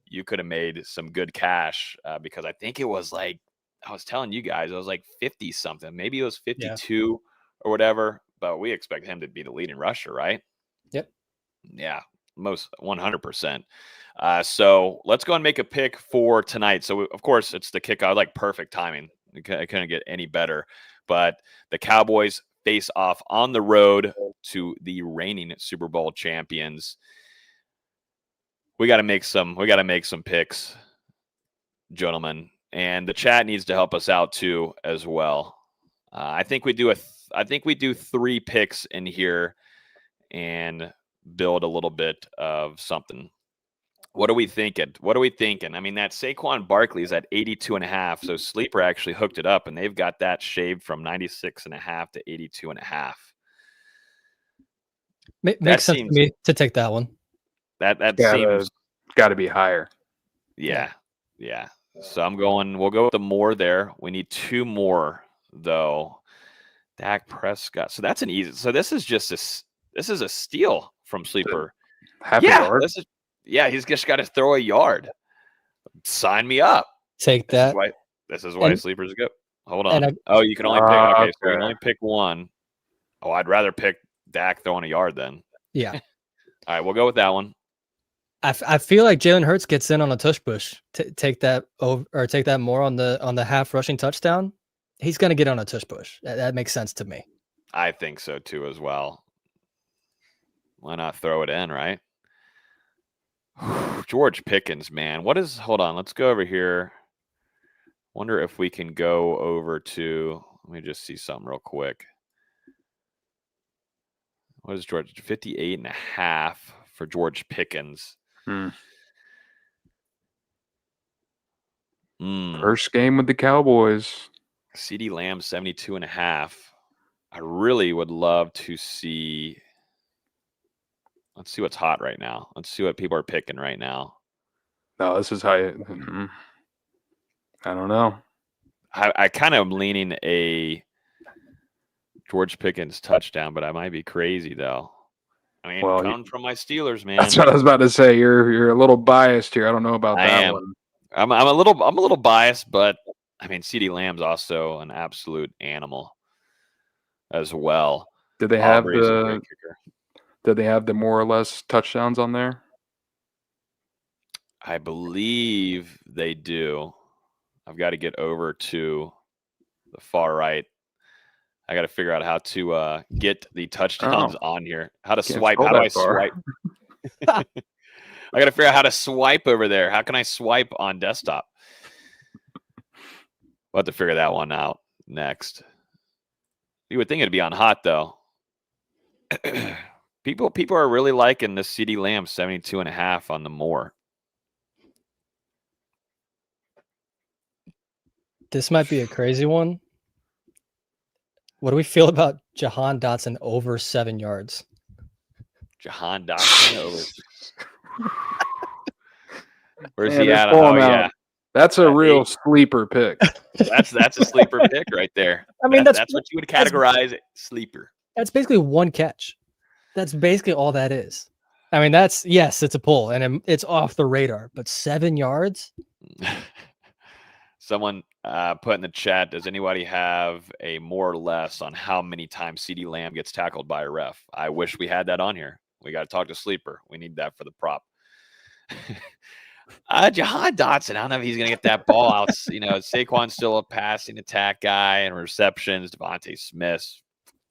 you could have made some good cash because I think it was like, I was telling you guys, it was like 50 something. Maybe it was 52 or whatever, but we expect him to be the leading rusher, right? Yep. Yeah, most 100%. So let's go and make a pick for tonight. So, of course, it's the kickoff. Like, perfect timing. I couldn't get any better. But the Cowboys face off on the road to the reigning Super Bowl champions. We got to make some picks, gentlemen. And the chat needs to help us out too, as well. I think we do 3 picks in here and build a little bit of something. What are we thinking? I mean, that Saquon Barkley is at 82.5. So Sleeper actually hooked it up, and they've got that shaved from 96.5 to 82.5. Makes sense to me to take that one. That seems got to be higher. Yeah. So we'll go with the more there. We need 2 more though. Dak Prescott. So that's an easy. So this is a steal from Sleeper. Half a yard. He's just got to throw a yard. Sign me up. Take that. This is why Sleepers go. Hold on. You can only pick. Okay, so you can only pick one. Oh, I'd rather pick Dak throwing a yard then. Yeah. All right, we'll go with that one. I feel like Jalen Hurts gets in on a tush push. Take that over or take that more on the half rushing touchdown. He's going to get on a tush push. That makes sense to me. I think so too as well. Why not throw it in, right? George Pickens, man. Hold on, let's go over here. Wonder if we can go over to, let me just see something real quick. What is George? 58.5 for George Pickens. First game with the Cowboys. CeeDee Lamb 72.5. I really would love to see. Let's see what's hot right now. Let's see what people are picking right now. No, this is how I don't know. I kind of am leaning a George Pickens touchdown, but I might be crazy though. I mean, coming from my Steelers, man. That's what I was about to say. You're a little biased here. I don't know about that one. I'm a little biased, but I mean, CeeDee Lamb's also an absolute animal as well. Did they have the more or less touchdowns on there? I believe they do. I've got to get over to the far right. I got to figure out how to get the touchdowns on here. How to swipe. How do I swipe? I got to figure out how to swipe over there. How can I swipe on desktop? We'll have to figure that one out next. You would think it'd be on hot, though. People are really liking the CeeDee Lamb 72.5 on the more. This might be a crazy one. What do we feel about Jahan Dotson over 7 yards? Jahan Dotson over. Where's Man, he at? Oh, yeah. That's a real sleeper pick. That's a sleeper pick right there. I mean, that's what you would categorize sleeper. That's basically one catch. That's basically all that is. I mean, yes, it's a pull, and it's off the radar, but 7 yards? Someone put in the chat, does anybody have a more or less on how many times CeeDee Lamb gets tackled by a ref? I wish we had that on here. We got to talk to Sleeper. We need that for the prop. Jahan Dotson, I don't know if he's going to get that ball out. Saquon's still a passing attack guy and receptions. Devontae Smith,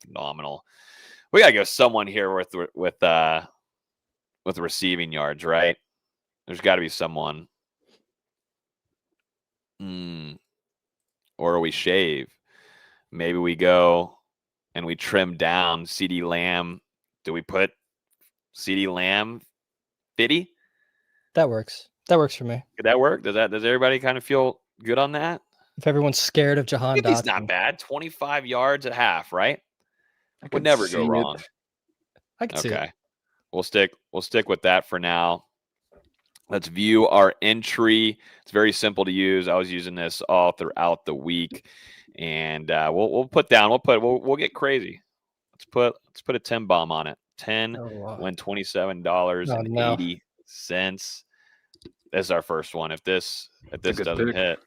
phenomenal. We got to go someone here with receiving yards, right? There's got to be someone. Or we shave. Maybe we go and we trim down CeeDee Lamb. Do we put CeeDee Lamb 50? That works. That works for me. Could that work? Does everybody kind of feel good on that? If everyone's scared of Jahan Dotson. He's not bad. 25 yards at half, right? Would never go wrong. I can see it. We'll stick with that for now. Let's view our entry. It's very simple to use. I was using this all throughout the week, and we'll get crazy. Let's put a 10 bomb on it. 10 win $27.80. This is our first one. If this doesn't hit,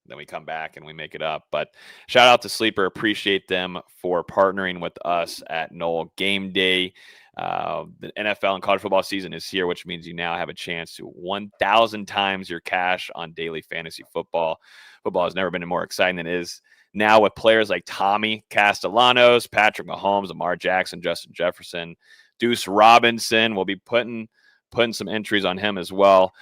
then we come back and we make it up. But shout out to Sleeper. Appreciate them for partnering with us at NoleGameday. The NFL and college football season is here, which means you now have a chance to 1,000 times your cash on daily fantasy football. Football has never been more exciting than it is now with players like Tommy Castellanos, Patrick Mahomes, Lamar Jackson, Justin Jefferson, Deuce Robinson. We'll be putting some entries on him as well.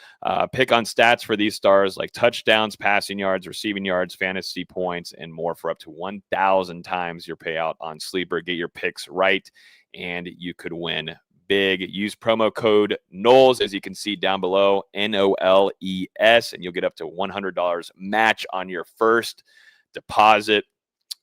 Pick on stats for these stars like touchdowns, passing yards, receiving yards, fantasy points, and more for up to 1,000 times your payout on Sleeper. Get your picks right, and you could win big. Use promo code NOLES, as you can see down below, NOLES, and you'll get up to $100 match on your first deposit.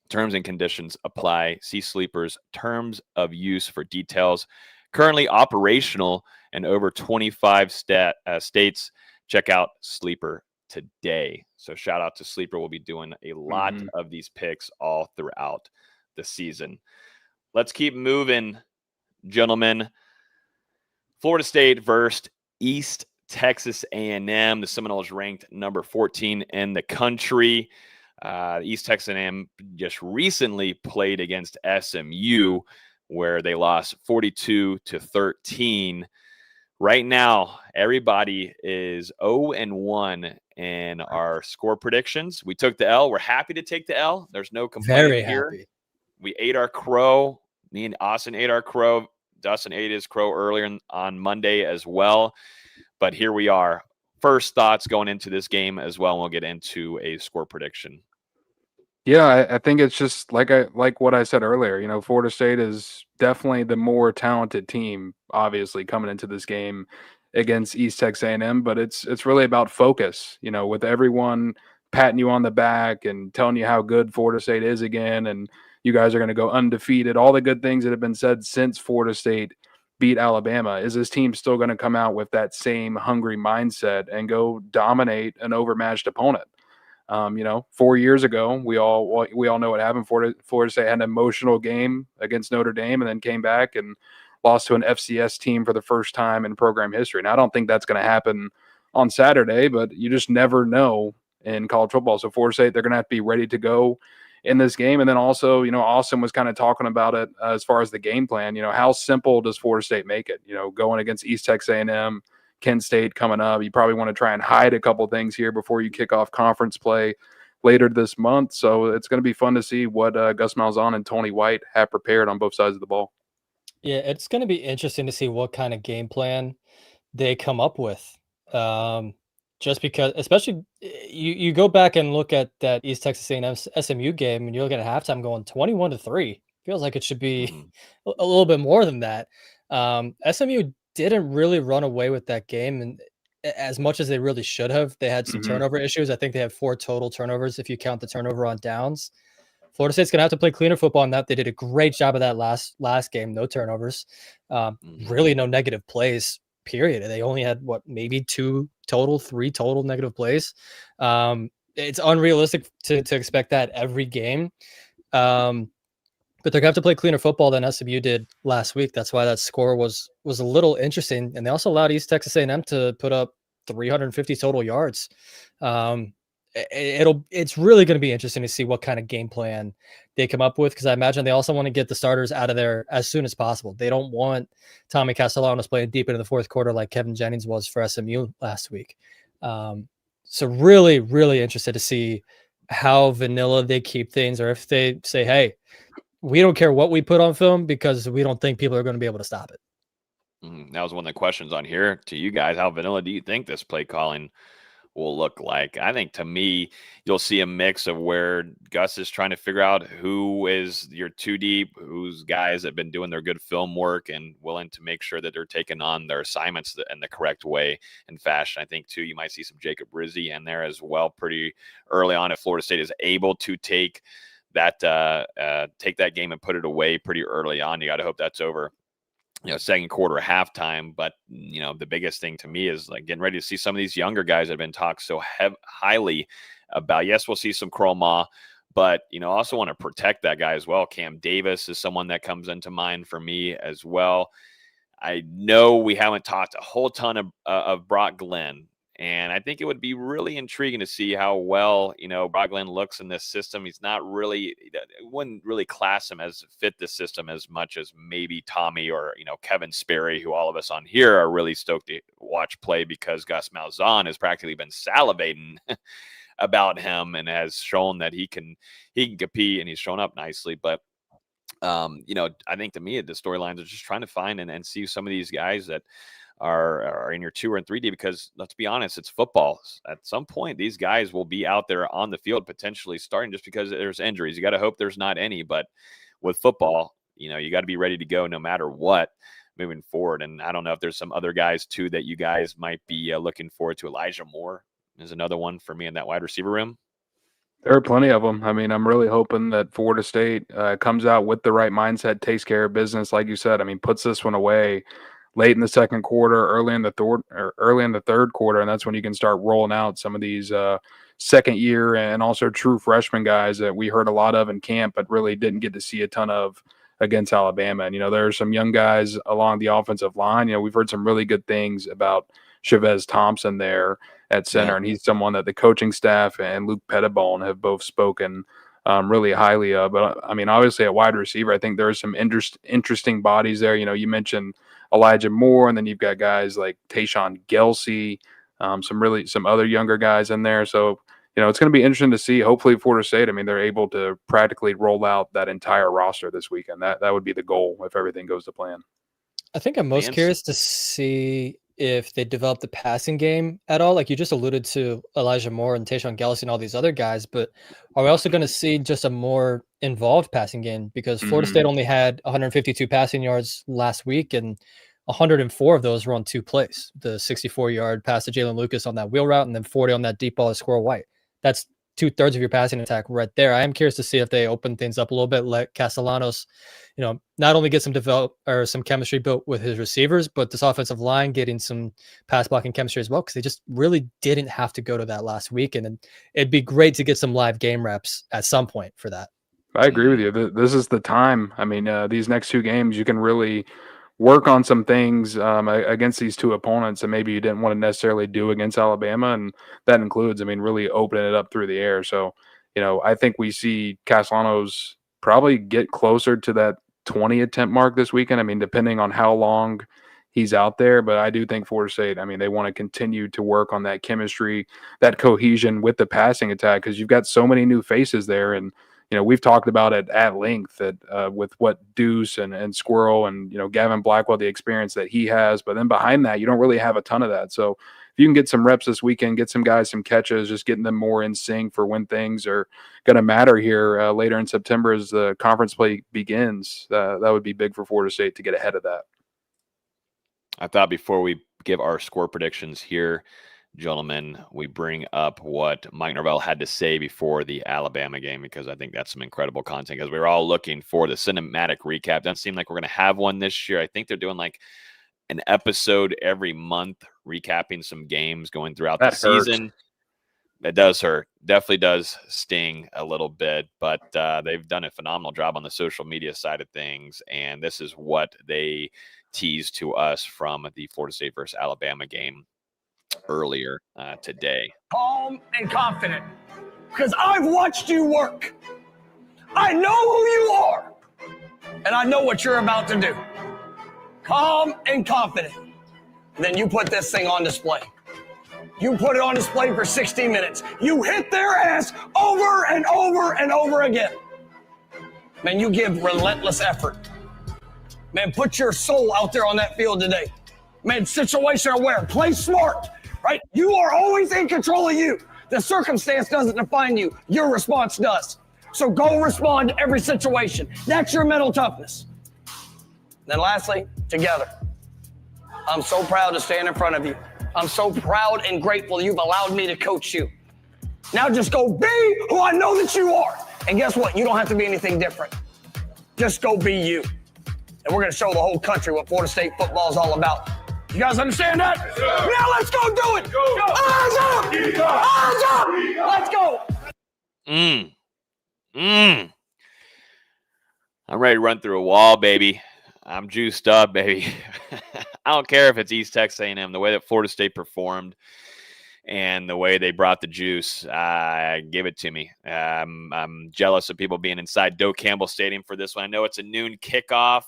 Terms and conditions apply. See Sleeper's terms of use for details. Currently operational in over 25 states. Check out Sleeper today. So shout out to Sleeper. We'll be doing a lot of these picks all throughout the season. Let's keep moving, gentlemen. Florida State versus East Texas A&M. The Seminoles ranked number 14 in the country. East Texas A&M just recently played against SMU, where they lost 42-13. Right now, everybody is 0-1 in our score predictions. We took the L. We're happy to take the L. There's no complaining Very here. happy. We ate our crow. Me and Austin ate our crow. Dustin ate his crow earlier on Monday as well. But here we are. First thoughts going into this game as well, and we'll get into a score prediction. Yeah, I think it's just like what I said earlier. You know, Florida State is definitely the more talented team, obviously coming into this game against East Texas A&M. But it's really about focus. You know, with everyone patting you on the back and telling you how good Florida State is again, and you guys are going to go undefeated. All the good things that have been said since Florida State beat Alabama. Is this team still going to come out with that same hungry mindset and go dominate an overmatched opponent? You know, 4 years ago, we all know what happened. Florida State had an emotional game against Notre Dame and then came back and lost to an FCS team for the first time in program history. And I don't think that's going to happen on Saturday, but you just never know in college football. So Florida State, they're going to have to be ready to go in this game. And then also, you know, Austin was kind of talking about it as far as the game plan. You know, how simple does Florida State make it? You know, going against East Texas A&M, Kent State coming up. You probably want to try and hide a couple things here before you kick off conference play later this month. So it's going to be fun to see what Gus Malzahn and Tony White have prepared on both sides of the ball. Yeah, it's going to be interesting to see what kind of game plan they come up with. Just because, especially you go back and look at that East Texas A&M SMU game, and you look at a halftime going 21-3. Feels like it should be a little bit more than that. SMU didn't really run away with that game, and as much as they really should have. They had some turnover issues. I think they had 4 total turnovers if you count the turnover on downs. Florida State's going to have to play cleaner football on that. They did a great job of that last game. No turnovers, really no negative plays, period. They only had, maybe 3 total negative plays. It's unrealistic to expect that every game. But they're going to have to play cleaner football than SMU did last week. That's why that score was a little interesting. And they also allowed East Texas A&M to put up 350 total yards. It's really going to be interesting to see what kind of game plan they come up with, because I imagine they also want to get the starters out of there as soon as possible. They don't want Tommy Castellanos playing deep into the fourth quarter like Kevin Jennings was for SMU last week. So really, really interested to see how vanilla they keep things, or if they say, hey, we don't care what we put on film because we don't think people are going to be able to stop it. That was one of the questions on here to you guys. How vanilla do you think this play calling will look like? I think, to me, you'll see a mix of where Gus is trying to figure out who is your 2 deep, who's guys that have been doing their good film work and willing to make sure that they're taking on their assignments in the correct way and fashion. I think, too, you might see some Jacob Rizzi in there as well pretty early on if Florida State is able to take that game and put it away pretty early on. You got to hope that's over, second quarter, halftime. But, the biggest thing to me is like getting ready to see some of these younger guys that have been talked so highly about. Yes, we'll see some Kroma, but, also want to protect that guy as well. Cam Davis is someone that comes into mind for me as well. I know we haven't talked a whole ton of Brock Glenn, and I think it would be really intriguing to see how well, Brock Glenn looks in this system. He's not really, wouldn't really class him as fit this system as much as maybe Tommy or, Kevin Sperry, who all of us on here are really stoked to watch play because Gus Malzahn has practically been salivating about him and has shown that he can compete, and he's shown up nicely. But, I think, to me, the storylines are just trying to find and see some of these guys that are in your 2 and 3 deep, because let's be honest, it's football. At some point, these guys will be out there on the field potentially starting just because there's injuries. You got to hope there's not any, but with football, you got to be ready to go no matter what moving forward. And I don't know if there's some other guys too that you guys might be looking forward to. Elijah Moore is another one for me in that wide receiver room. There are plenty of them. I mean, I'm really hoping that Florida State comes out with the right mindset, takes care of business, like you said. I mean, puts this one away late in the second quarter, early in the third quarter, and that's when you can start rolling out some of these second year and also true freshman guys that we heard a lot of in camp, but really didn't get to see a ton of against Alabama. And there are some young guys along the offensive line. We've heard some really good things about Chavez Thompson there at center, and he's someone that the coaching staff and Luke Pettibone have both spoken really highly of. But I mean, obviously at wide receiver, I think there are some interesting bodies there. You mentioned Elijah Moore, and then you've got guys like Tayshawn Gelsey, some other younger guys in there. So, it's going to be interesting to see. Hopefully Florida State, I mean, they're able to practically roll out that entire roster this weekend. That would be the goal if everything goes to plan. I think I'm most curious to see if they develop the passing game at all. Like you just alluded to Elijah Moore and Tayshawn Gelsey and all these other guys, but are we also going to see just a more involved passing game? Because Florida State only had 152 passing yards last week, and 104 of those were on 2 plays. The 64-yard pass to Jalen Lucas on that wheel route, and then 40 on that deep ball to Squirrel White. That's 2/3 of your passing attack right there. I am curious to see if they open things up a little bit, let Castellanos, not only get some chemistry built with his receivers, but this offensive line getting some pass blocking chemistry as well, because they just really didn't have to go to that last weekend. And it'd be great to get some live game reps at some point for that. I agree with you. This is the time. I mean, these next 2 games, you can really work on some things against these 2 opponents that maybe you didn't want to necessarily do against Alabama. And that includes, really opening it up through the air. So, I think we see Castellanos probably get closer to that 20 attempt mark this weekend. Depending on how long he's out there. But I do think Florida State, they want to continue to work on that chemistry, that cohesion with the passing attack, because you've got so many new faces there. And we've talked about it at length that with what Deuce and Squirrel and, Gavin Blackwell, the experience that he has. But then behind that, you don't really have a ton of that. So if you can get some reps this weekend, get some guys some catches, just getting them more in sync for when things are going to matter here later in September as the conference play begins, that would be big for Florida State to get ahead of that. I thought before we give our score predictions here, gentlemen, we bring up what Mike Norvell had to say before the Alabama game, because I think that's some incredible content, because we were all looking for the cinematic recap. Doesn't seem like we're going to have one this year. I think they're doing like an episode every month recapping some games going throughout the season. That does hurt. Definitely does sting a little bit, but they've done a phenomenal job on the social media side of things, and this is what they teased to us from the Florida State versus Alabama game earlier today. Calm and confident, because I've watched you work. I know who you are, and I know what you're about to do. Calm and confident. Then you put this thing on display. You put it on display for 60 minutes. You hit their ass over and over and over again. Man, you give relentless effort. Man, put your soul out there on that field today. Man, situation aware, play smart, right? You are always in control of you. The circumstance doesn't define you. Your response does. So go respond to every situation. That's your mental toughness. Then lastly, together. I'm so proud to stand in front of you. I'm so proud and grateful you've allowed me to coach you. Now just go be who I know that you are. And guess what? You don't have to be anything different. Just go be you. And we're going to show the whole country what Florida State football is all about. You guys understand that? Yes, yeah, let's go do it. Go. Eyes up. Let's go. I'm ready to run through a wall, baby. I'm juiced up, baby. I don't care if it's East Texas A&M. The way that Florida State performed and the way they brought the juice, give it to me. I'm jealous of people being inside Doak Campbell Stadium for this one. I know it's a noon kickoff,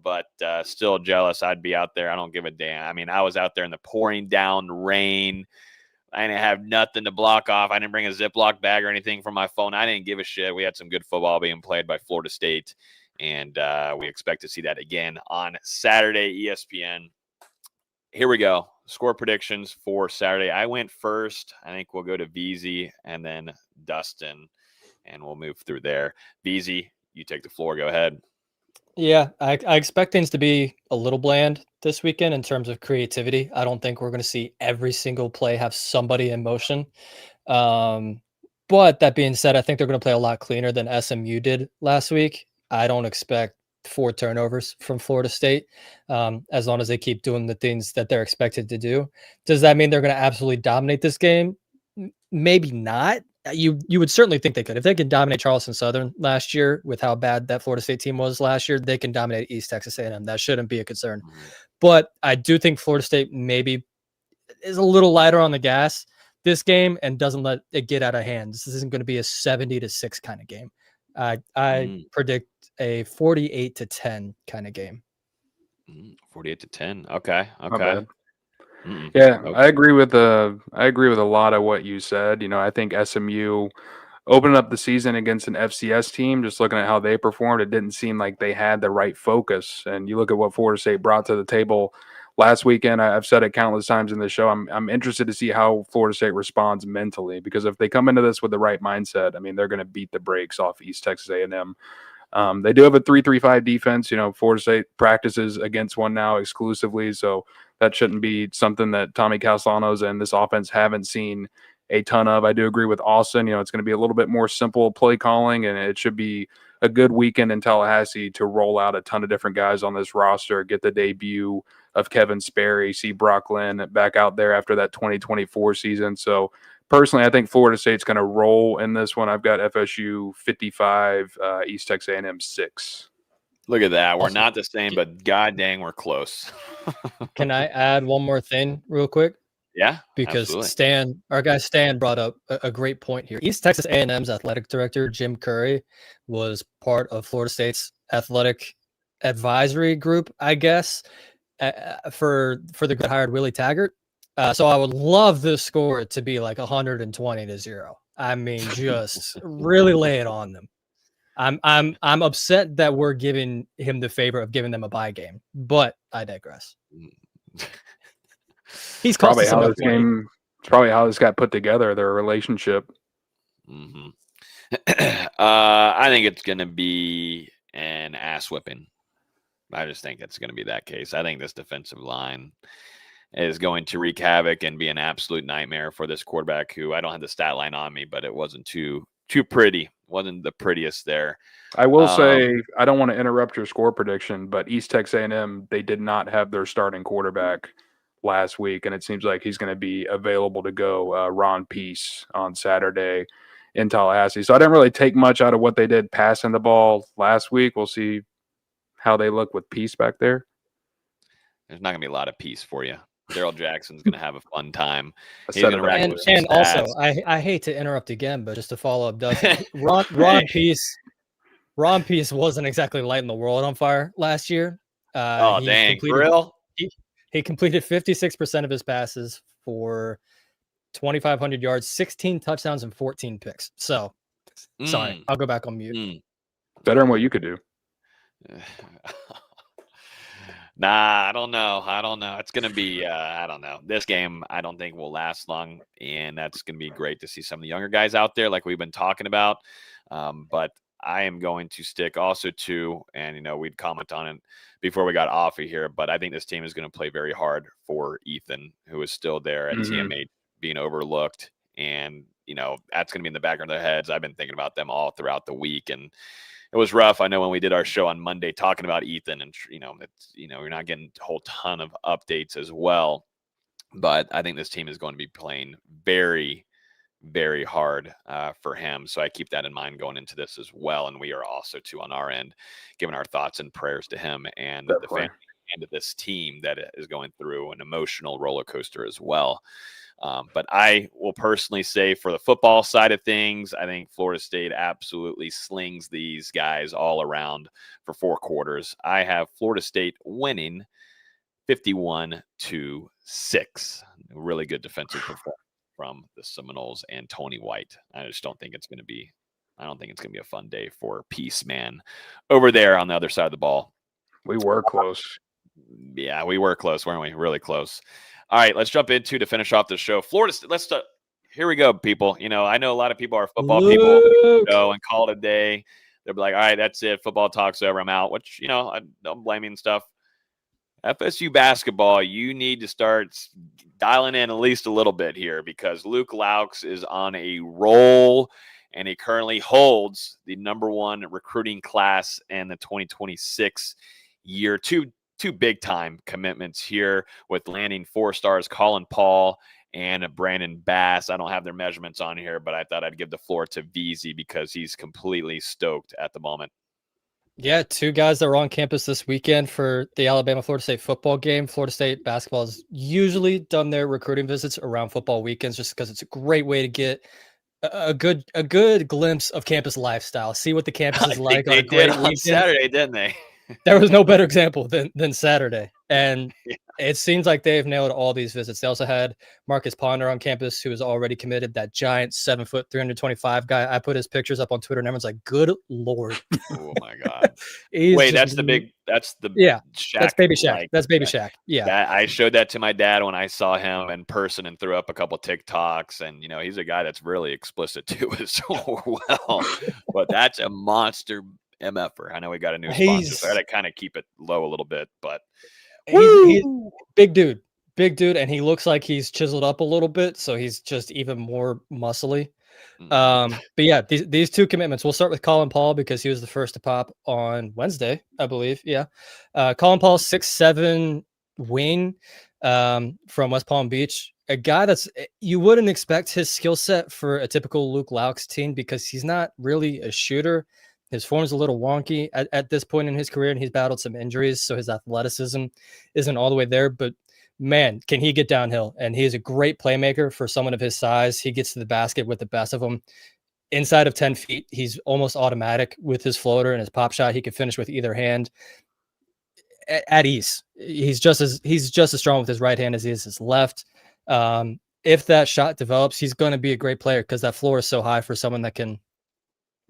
but still jealous. I'd be out there. I don't give a damn. I was out there in the pouring down rain. I didn't have nothing to block off. I didn't bring a Ziploc bag or anything from my phone. I didn't give a shit. We had some good football being played by Florida State. And we expect to see that again on Saturday, ESPN. Here we go. Score predictions for Saturday. I went first. I think we'll go to VZ and then Dustin, and we'll move through there. VZ, you take the floor. Go ahead. Yeah, I expect things to be a little bland this weekend in terms of creativity. I don't think we're going to see every single play have somebody in motion. But that being said, I think they're going to play a lot cleaner than SMU did last week. I don't expect 4 turnovers from Florida State as long as they keep doing the things that they're expected to do. Does that mean they're going to absolutely dominate this game? Maybe not. You would certainly think they could. If they could dominate Charleston Southern last year with how bad that Florida State team was last year, they can dominate East Texas A&M. That shouldn't be a concern. But I do think Florida State maybe is a little lighter on the gas this game and doesn't let it get out of hand. This isn't going to be a 70-6 kind of game. I predict a 48-10 kind of game. 48-10. Okay. Not bad. Mm-mm. Yeah, Okay. I agree with a lot of what you said. I think SMU opening up the season against an FCS team, just looking at how they performed, it didn't seem like they had the right focus. And you look at what Florida State brought to the table last weekend. I've said it countless times in the show. I'm interested to see how Florida State responds mentally, because if they come into this with the right mindset, I mean, they're going to beat the brakes off East Texas A&M. They do have a 3-3-5 defense. Florida State practices against one now exclusively, so that shouldn't be something that Tommy Castellanos and this offense haven't seen a ton of. I do agree with Austin. It's going to be a little bit more simple play calling, and it should be a good weekend in Tallahassee to roll out a ton of different guys on this roster, get the debut of Kevin Sperry, see Brock Lynn back out there after that 2024 season. So personally, I think Florida State's going to roll in this one. I've got FSU 55, East Texas A&M 6. Look at that. We're not the same, but god dang, we're close. Can I add one more thing real quick? Yeah, Because absolutely. our guy Stan brought up a great point here. East Texas A&M's athletic director, Jim Curry, was part of Florida State's athletic advisory group, I guess, for the good hired Willie Taggart. So I would love this score to be like 120-0. I mean, just really lay it on them. I'm upset that we're giving him the favor of giving them a bye game, but I digress. He's probably how this game. It's probably how this got put together. Their relationship. Mm-hmm. I think it's going to be an ass whipping. I just think it's going to be that case. I think this defensive line is going to wreak havoc and be an absolute nightmare for this quarterback, who I don't have the stat line on me, but it wasn't too pretty. Wasn't the prettiest there. I will say, I don't want to interrupt your score prediction, but East Texas A&M, they did not have their starting quarterback last week, and it seems like he's going to be available to go, Ron Peace, on Saturday in Tallahassee. So I didn't really take much out of what they did passing the ball last week. We'll see how they look with Peace back there. There's not going to be a lot of peace for you. Daryl Jackson's going to have a fun time. And also, I hate to interrupt again, but just to follow up, Dustin, Ron Peace wasn't exactly lighting the world on fire last year. Dang, real? He completed 56% of his passes for 2,500 yards, 16 touchdowns, and 14 picks. So, sorry, I'll go back on mute. Better than what you could do. Nah, I don't know. It's going to be, I don't know. This game, I don't think will last long, and that's going to be great to see some of the younger guys out there like we've been talking about. But I am going to stick also to, and, we'd comment on it before we got off of here, but I think this team is going to play very hard for Ethan, who is still there at TMA being overlooked. And, that's going to be in the background of their heads. I've been thinking about them all throughout the week, and it was rough. I know when we did our show on Monday talking about Ethan, and you're not getting a whole ton of updates as well, but I think this team is going to be playing very, very hard for him. So I keep that in mind going into this as well. And we are also too on our end giving our thoughts and prayers to him and the family and to this team that is going through an emotional roller coaster as well. But I will personally say, for the football side of things, I think Florida State absolutely slings these guys all around for 4 quarters. I have Florida State winning 51-6. Really good defensive performance from the Seminoles and Tony White. I just don't think it's going to be a fun day for Peace Man over there on the other side of the ball. We were close. Yeah, we were close, weren't we? Really close. All right, let's jump into to finish off the show. Florida State, let's start. Here we go, people. I know a lot of people are football people and call it a day. They'll be like, all right, that's it. Football talk's over. I'm out, which, I don't blame you and stuff. FSU basketball, you need to start dialing in at least a little bit here, because Luke Laux is on a roll, and he currently holds the #1 recruiting class in the 2026 year. Two big-time commitments here with landing 4 stars, Colin Paul and Brandon Bass. I don't have their measurements on here, but I thought I'd give the floor to VZ because he's completely stoked at the moment. Yeah, 2 guys that were on campus this weekend for the Alabama-Florida State football game. Florida State basketball has usually done their recruiting visits around football weekends just because it's a great way to get a good glimpse of campus lifestyle. See what the campus is like on a great weekend. On Saturday, didn't they? There was no better example than Saturday. And it seems like they've nailed all these visits. They also had Marcus Ponder on campus, who is already committed, that giant 7 foot, 325 guy. I put his pictures up on Twitter and everyone's like, good Lord. Oh my God. Wait, that's the Shaq. That's baby Shaq. Like, that's baby Shaq. Yeah. I showed that to my dad when I saw him in person and threw up a couple TikToks. And, he's a guy that's really explicit too as well. But that's a monster MFer. I know we got a new sponsor, so I got to kind of keep it low a little bit, but he's big dude, and he looks like he's chiseled up a little bit, so he's just even more muscly. But yeah, these two commitments. We'll start with Colin Paul because he was the first to pop on Wednesday, I believe. Yeah, Colin Paul, 6'7" wing from West Palm Beach. A guy you wouldn't expect his skill set for a typical Luke Laux team because he's not really a shooter. His form's a little wonky at this point in his career, and he's battled some injuries, so his athleticism isn't all the way there. But, man, can he get downhill? And he is a great playmaker for someone of his size. He gets to the basket with the best of them. Inside of 10 feet, he's almost automatic with his floater and his pop shot. He can finish with either hand at ease. He's just as strong with his right hand as he is his left. If that shot develops, he's going to be a great player because that floor is so high for someone that can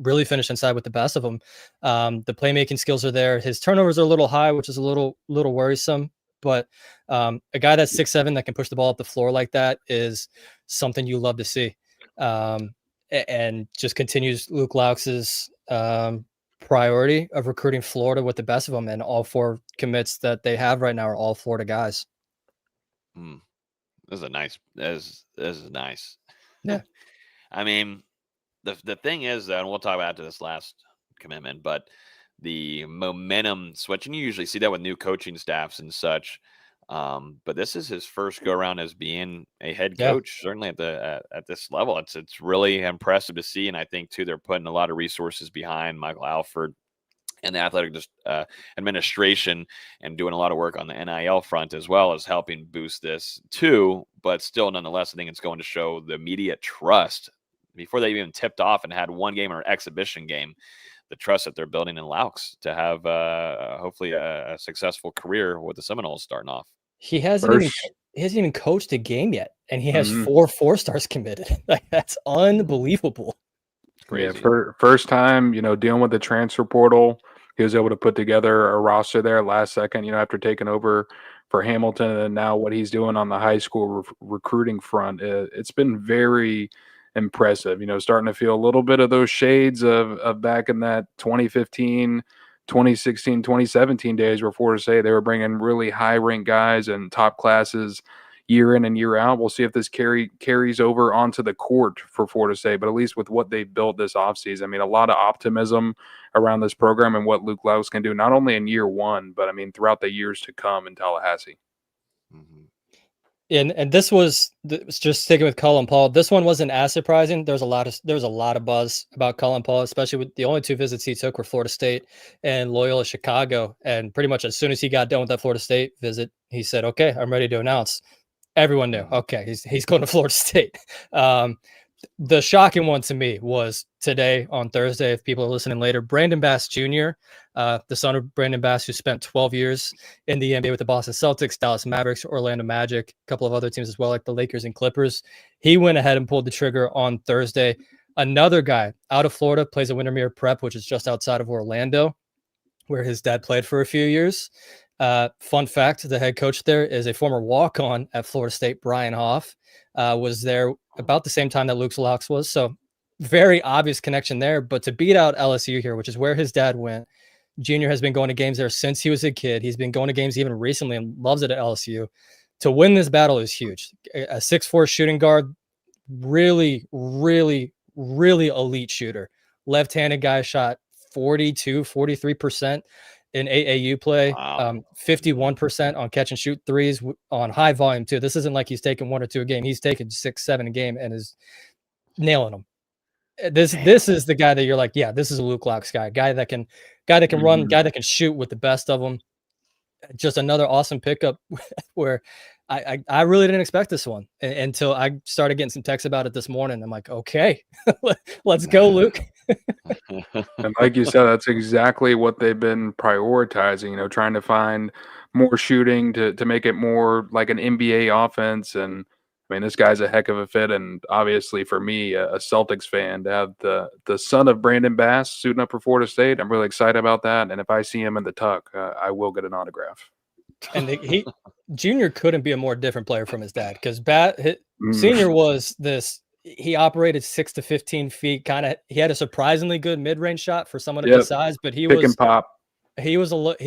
really finish inside with the best of them. The playmaking skills are there. His turnovers are a little high, which is a little worrisome, but a guy that's 6'7" that can push the ball up the floor like that is something you love to see. And just continues Luke Laux's priority of recruiting Florida with the best of them. And all 4 commits that they have right now are all Florida guys. This is nice. Yeah. I mean, the thing is, though, and we'll talk about after this last commitment, but the momentum switch, and you usually see that with new coaching staffs and such. But this is his first go around as being a head coach, certainly at this level. It's really impressive to see, and I think too they're putting a lot of resources behind Michael Alford and the athletic administration, and doing a lot of work on the NIL front as well as helping boost this too. But still, nonetheless, I think it's going to show the immediate trust before they even tipped off and had one game or exhibition game, the trust that they're building in Laux to have hopefully a successful career with the Seminoles starting off. He hasn't even coached a game yet, and he has 4 4-stars committed. Like, that's unbelievable. Crazy. Yeah, first time, dealing with the transfer portal, he was able to put together a roster there last second, after taking over for Hamilton, and now what he's doing on the high school recruiting front. It's been very impressive, starting to feel a little bit of those shades of back in that 2015, 2016, 2017 days where Florida State, they were bringing really high-ranked guys and top classes year in and year out. We'll see if this carries over onto the court for Florida State, but at least with what they've built this offseason, I mean, a lot of optimism around this program and what Luke Laux can do, not only in year 1, but I mean, throughout the years to come in Tallahassee. And this was just sticking with Colin Paul. This one wasn't as surprising. There was a lot of buzz about Colin Paul, especially with the only 2 visits he took were Florida State and Loyola Chicago. And pretty much as soon as he got done with that Florida State visit, he said, "Okay, I'm ready to announce." Everyone knew, okay, he's going to Florida State. The shocking one to me was today on Thursday, if people are listening later, Brandon Bass Jr., the son of Brandon Bass, who spent 12 years in the NBA with the Boston Celtics, Dallas Mavericks, Orlando Magic, a couple of other teams as well, like the Lakers and Clippers. He went ahead and pulled the trigger on Thursday. Another guy out of Florida, plays at Windermere Prep, which is just outside of Orlando, where his dad played for a few years. Fun fact, the head coach there is a former walk-on at Florida State, Brian Hoff, was there about the same time that Luke Laux was. So very obvious connection there. But to beat out LSU here, which is where his dad went, Junior has been going to games there since he was a kid. He's been going to games even recently and loves it at LSU. To win this battle is huge. A 6'4" shooting guard, really, really, really elite shooter. Left-handed guy, shot 43% in AAU play, Wow. 51% on catch and shoot threes on high volume too. This isn't like he's taking 1 or 2 a game. He's taking 6, 7 a game and is nailing them. This is the guy that you're like, yeah, this is a Luke Laux guy that can run, guy that can shoot with the best of them. Just another awesome pickup where I really didn't expect this one until I started getting some texts about it this morning. I'm like, okay, let's go, Luke. And like you said, that's exactly what they've been prioritizing, trying to find more shooting to make it more like an NBA offense. And I mean, this guy's a heck of a fit. And obviously for me, a Celtics fan, to have the son of Brandon Bass suiting up for Florida State, I'm really excited about that. And if I see him in the tuck, I will get an autograph. And Junior couldn't be a more different player from his dad, because Senior was this. He operated 6 to 15 feet. He had a surprisingly good mid-range shot for someone of his size, but he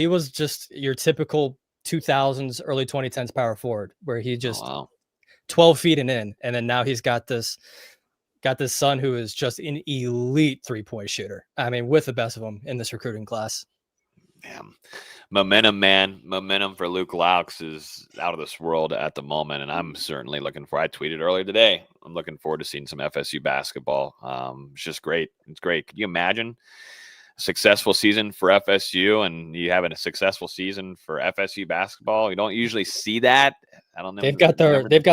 was just your typical 2000s, early 2010s power forward, where he just 12 feet and in. And then now he's got this son who is just an elite 3-point shooter. I mean, with the best of them in this recruiting class. Damn. Momentum, man. Momentum for Luke Laux is out of this world at the moment, and I'm certainly looking for. I tweeted earlier today, I'm looking forward to seeing some FSU basketball. It's just great. It's great. Could you imagine a successful season for FSU and you having a successful season for FSU basketball? You don't usually see that. I don't know. They've got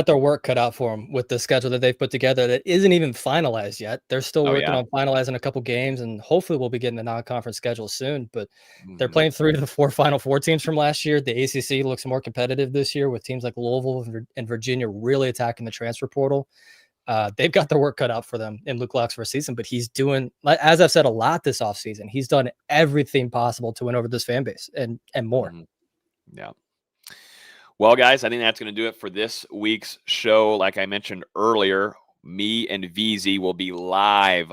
their work cut out for them with the schedule that they've put together that isn't even finalized yet. They're still working on finalizing a couple games, and hopefully we'll be getting the non-conference schedule soon. But they're playing 3 of the 4 Final Four teams from last year. The ACC looks more competitive this year with teams like Louisville and Virginia really attacking the transfer portal. They've got their work cut out for them in Luke Laux for a season, but he's doing, as I've said a lot this offseason, he's done everything possible to win over this fan base and more. Yeah. Well, guys, I think that's going to do it for this week's show. Like I mentioned earlier, me and VZ will be live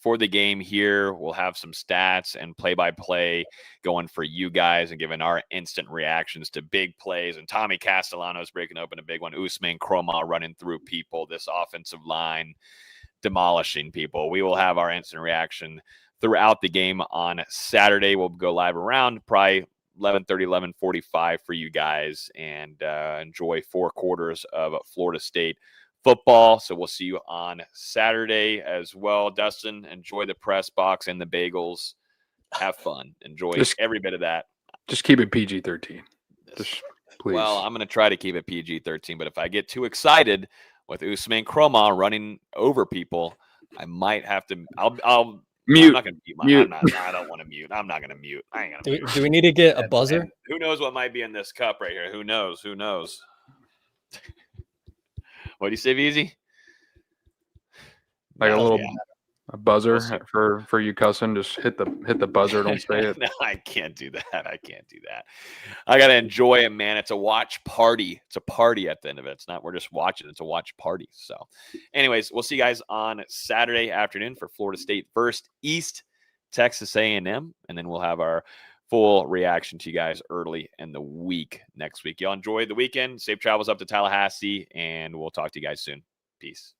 for the game here. We'll have some stats and play-by-play going for you guys and giving our instant reactions to big plays. And Tommy Castellanos breaking open a big one. Usman Kroma running through people. This offensive line demolishing people. We will have our instant reaction throughout the game on Saturday. We'll go live around probably 11:30, 11:45 for you guys, and enjoy 4 quarters of Florida State football. So we'll see you on Saturday as well. Dustin, enjoy the press box and the bagels. Have fun. Enjoy every bit of that. Just keep it PG-13. Just please. Well, I'm going to try to keep it PG-13, but if I get too excited with Usman Kroma running over people, I might have to. I'll mute. I'm not going to mute. I don't want to mute. I'm not going to mute. I ain't going to. Do we need to get a buzzer? And who knows what might be in this cup right here? Who knows? What do you say, VZ? Like a buzzer for you cussing. Just hit the buzzer. Don't say it. No, I can't do that. I got to enjoy it, man. It's a watch party. It's a party at the end of it. It's not we're just watching. It's a watch party. So anyways, we'll see you guys on Saturday afternoon for Florida State versus East Texas A&M. And then we'll have our full reaction to you guys early in the week next week. Y'all enjoy the weekend. Safe travels up to Tallahassee, and we'll talk to you guys soon. Peace.